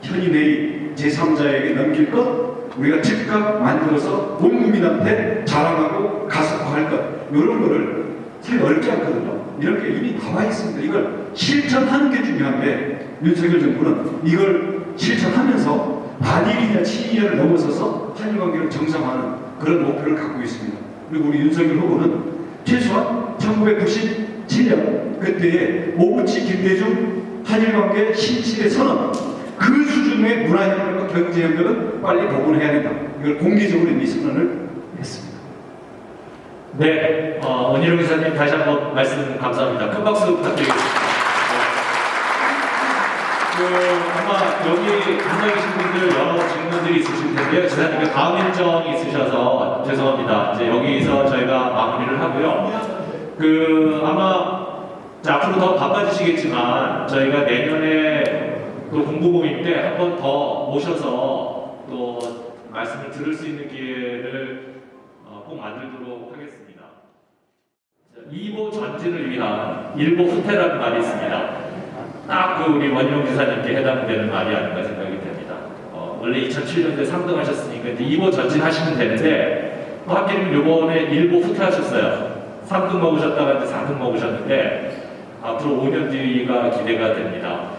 현인의 제3자에게 넘길 것, 우리가 즉각 만들어서 온 국민한테 자랑하고 가속화할 것, 이런 거를 참 어렵지 않거든요. 이런 게 이미 나와 있습니다. 이걸 실천하는 게 중요한데 윤석열 정부는 이걸 실천하면서 반일이냐 친일이냐를 넘어서서 한일 관계를 정상화하는 그런 목표를 갖고 있습니다. 그리고 우리 윤석열 후보는 최소한 1997년 그때의 오부치 김대중 한일 관계 신실의 선언, 그 수준의 문화협력과 경제협력은 빨리 복원해야 된다. 이걸 공개적으로 이미 선언을 했습니다. 네, 원희룡 기사님 다시 한번 말씀 감사합니다. 큰 박수 부탁드리겠습니다. 아마 여기 앉아 계신 분들 여러 질문들이 있으실 텐데요. 지사님께 다음 일정이 있으셔서 죄송합니다. 이제 여기서 저희가 마무리를 하고요. 아마 앞으로 더 바빠지시겠지만 저희가 내년에 또 공부모임 때 한 번 더 모셔서 또 말씀을 들을 수 있는 기회를 꼭 만들도록 하겠습니다. 2보 전진을 위한 1보 후퇴라는 말이 있습니다. 딱 우리 원희룡 지사님께 해당되는 말이 아닌가 생각이 됩니다. 원래 2007년도에 3등 하셨으니까 이제 2보 전진하시면 되는데 또 하필이면 요번에 1보 후퇴하셨어요. 3등 먹으셨다가 이제 4등 먹으셨는데 앞으로 5년 뒤가 기대가 됩니다.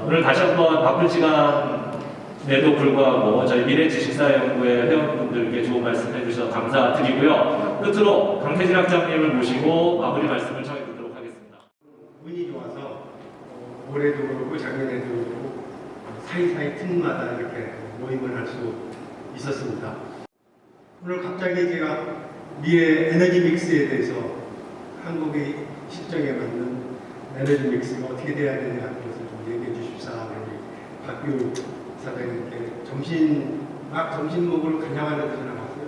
오늘 다시 한번 바쁜 시간에도 불구하고 저희 미래지식사연구회 회원분들께 좋은 말씀 해주셔서 감사드리고요. 끝으로 강태진 학장님을 모시고 마무리 말씀을 전해드리도록 하겠습니다. 운이 좋아서 올해도 그렇고 작년에도 그렇고 사이사이 틈마다 이렇게 모임을 할 수 있었습니다. 오늘 갑자기 제가 미래 에너지 믹스에 대해서 한국의 실정에 맞는 에너지 믹스가 어떻게 돼야 되냐 하는 것을 좀 얘기해 주십사. 박규 사장님께 점심먹으러 가냐고 해서 나왔어요.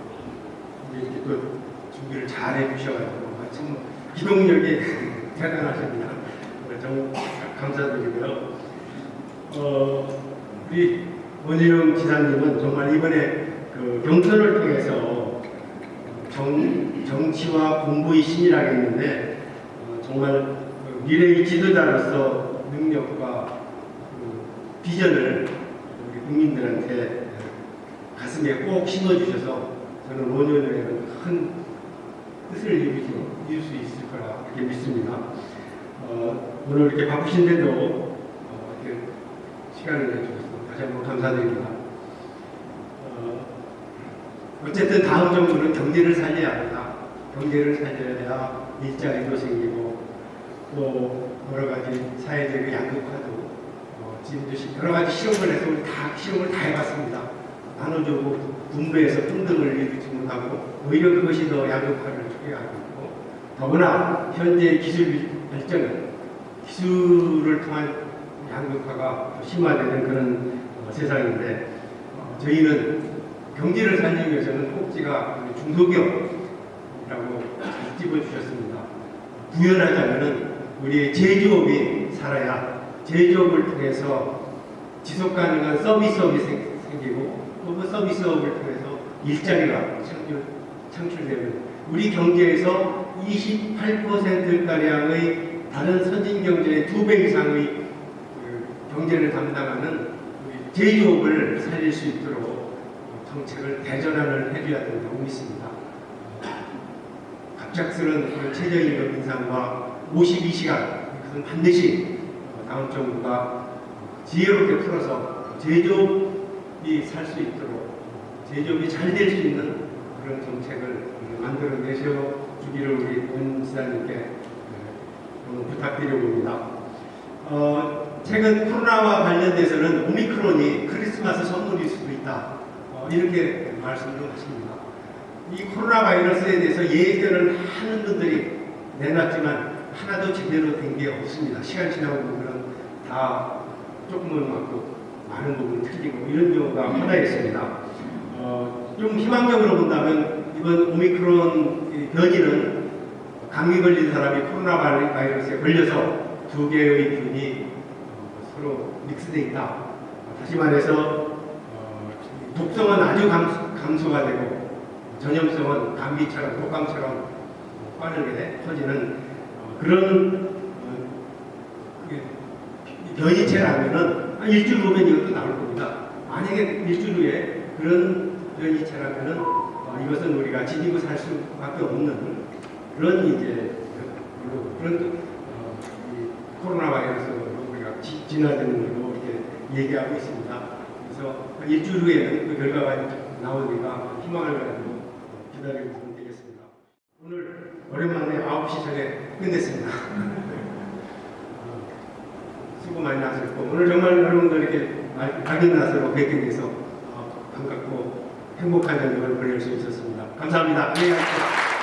근데 이렇게 또 준비를 잘 해주셔가지고 참 기동력이 대단하십니다. 정말 감사드리고요. 우리 원희룡 지사님은 정말 이번에 경선을 통해서 정치와 공부의 신이라고 했는데 정말 미래의 지도자로서 능력과 비전을 우리 국민들한테 가슴에 꼭 심어주셔서 저는 5년 후에는 큰 뜻을 이룰 수 있을 거라 이렇게 믿습니다. 오늘 이렇게 바쁘신데도 이렇게 시간을 내주셔서 다시 한번 감사드립니다. 어쨌든 다음 정부는 경제를 살려야 합니다. 경제를 살려야 일자리도 생기고 또 여러 가지 사회적인 양극화도 지금도 여러 가지 실험을 해서 우리 다 실험을 다 해봤습니다. 나눠주고 분배해서 평등을 이루지 못하고 오히려 그것이 더 양극화를 초래하고 있고 더구나 현재 기술 발전은 기술을 통한 양극화가 심화되는 그런 세상인데 저희는 경제를 살리기 위해서는 꼭지가 중소기업이라고 찝어주셨습니다. 구현하자면은 우리의 제조업이 살아야 제조업을 통해서 지속가능한 서비스업이 생기고 또 그 서비스업을 통해서 일자리가 창출되는 우리 경제에서 28%가량의 다른 선진 경제의 2배 이상의 경제를 담당하는 제조업을 살릴 수 있도록 정책을 대전환을 해줘야 된다고 믿습니다. 갑작스런 최저임금 인상과 52시간 이것은 반드시 다음 정부가 지혜롭게 풀어서 제조업이 살 수 있도록 제조업이 잘 될 수 있는 그런 정책을 만들어내셔 주기를 우리 권 지사님께 부탁드려봅니다. 최근 코로나와 관련돼서는 오미크론이 크리스마스 선물일 수도 있다. 이렇게 말씀을 하십니다. 이 코로나 바이러스에 대해서 예견을 하는 분들이 내놨지만 하나도 제대로 된 게 없습니다. 시간 지나고 보면 다 조금은 맞고 많은 부분 틀리고 이런 경우가 하나였습니다. 좀 희망적으로 본다면 이번 오미크론 변이는 감기 걸린 사람이 코로나 바이러스에 걸려서 두 개의 균이 서로 믹스되어 있다. 다시 말해서 독성은 아주 감소가 되고 전염성은 감기처럼 독감처럼 빠르게 퍼지는 그런 변이체라면은 일주일 후면 이것도 나올 겁니다. 만약에 일주일 후에 그런 변이체라면은 이것은 우리가 지니고 살 수밖에 없는 그런 이제 그런 코로나 바이러스로 우리가 진화되는 걸로 이렇게 얘기하고 있습니다. 그래서 일주일 후에는 그 결과가 나오니까 희망을 가지고 기다리고 있으면 되겠습니다. 오늘 오랜만에 9시 전에 끝냈습니다. 수고 많이 하셨고 오늘 정말 여러분들 이렇게 밝은 낯으로 뵙게 돼서 반갑고 행복한 저녁을 보낼 수 있었습니다. 감사합니다. 안녕히 가십시오.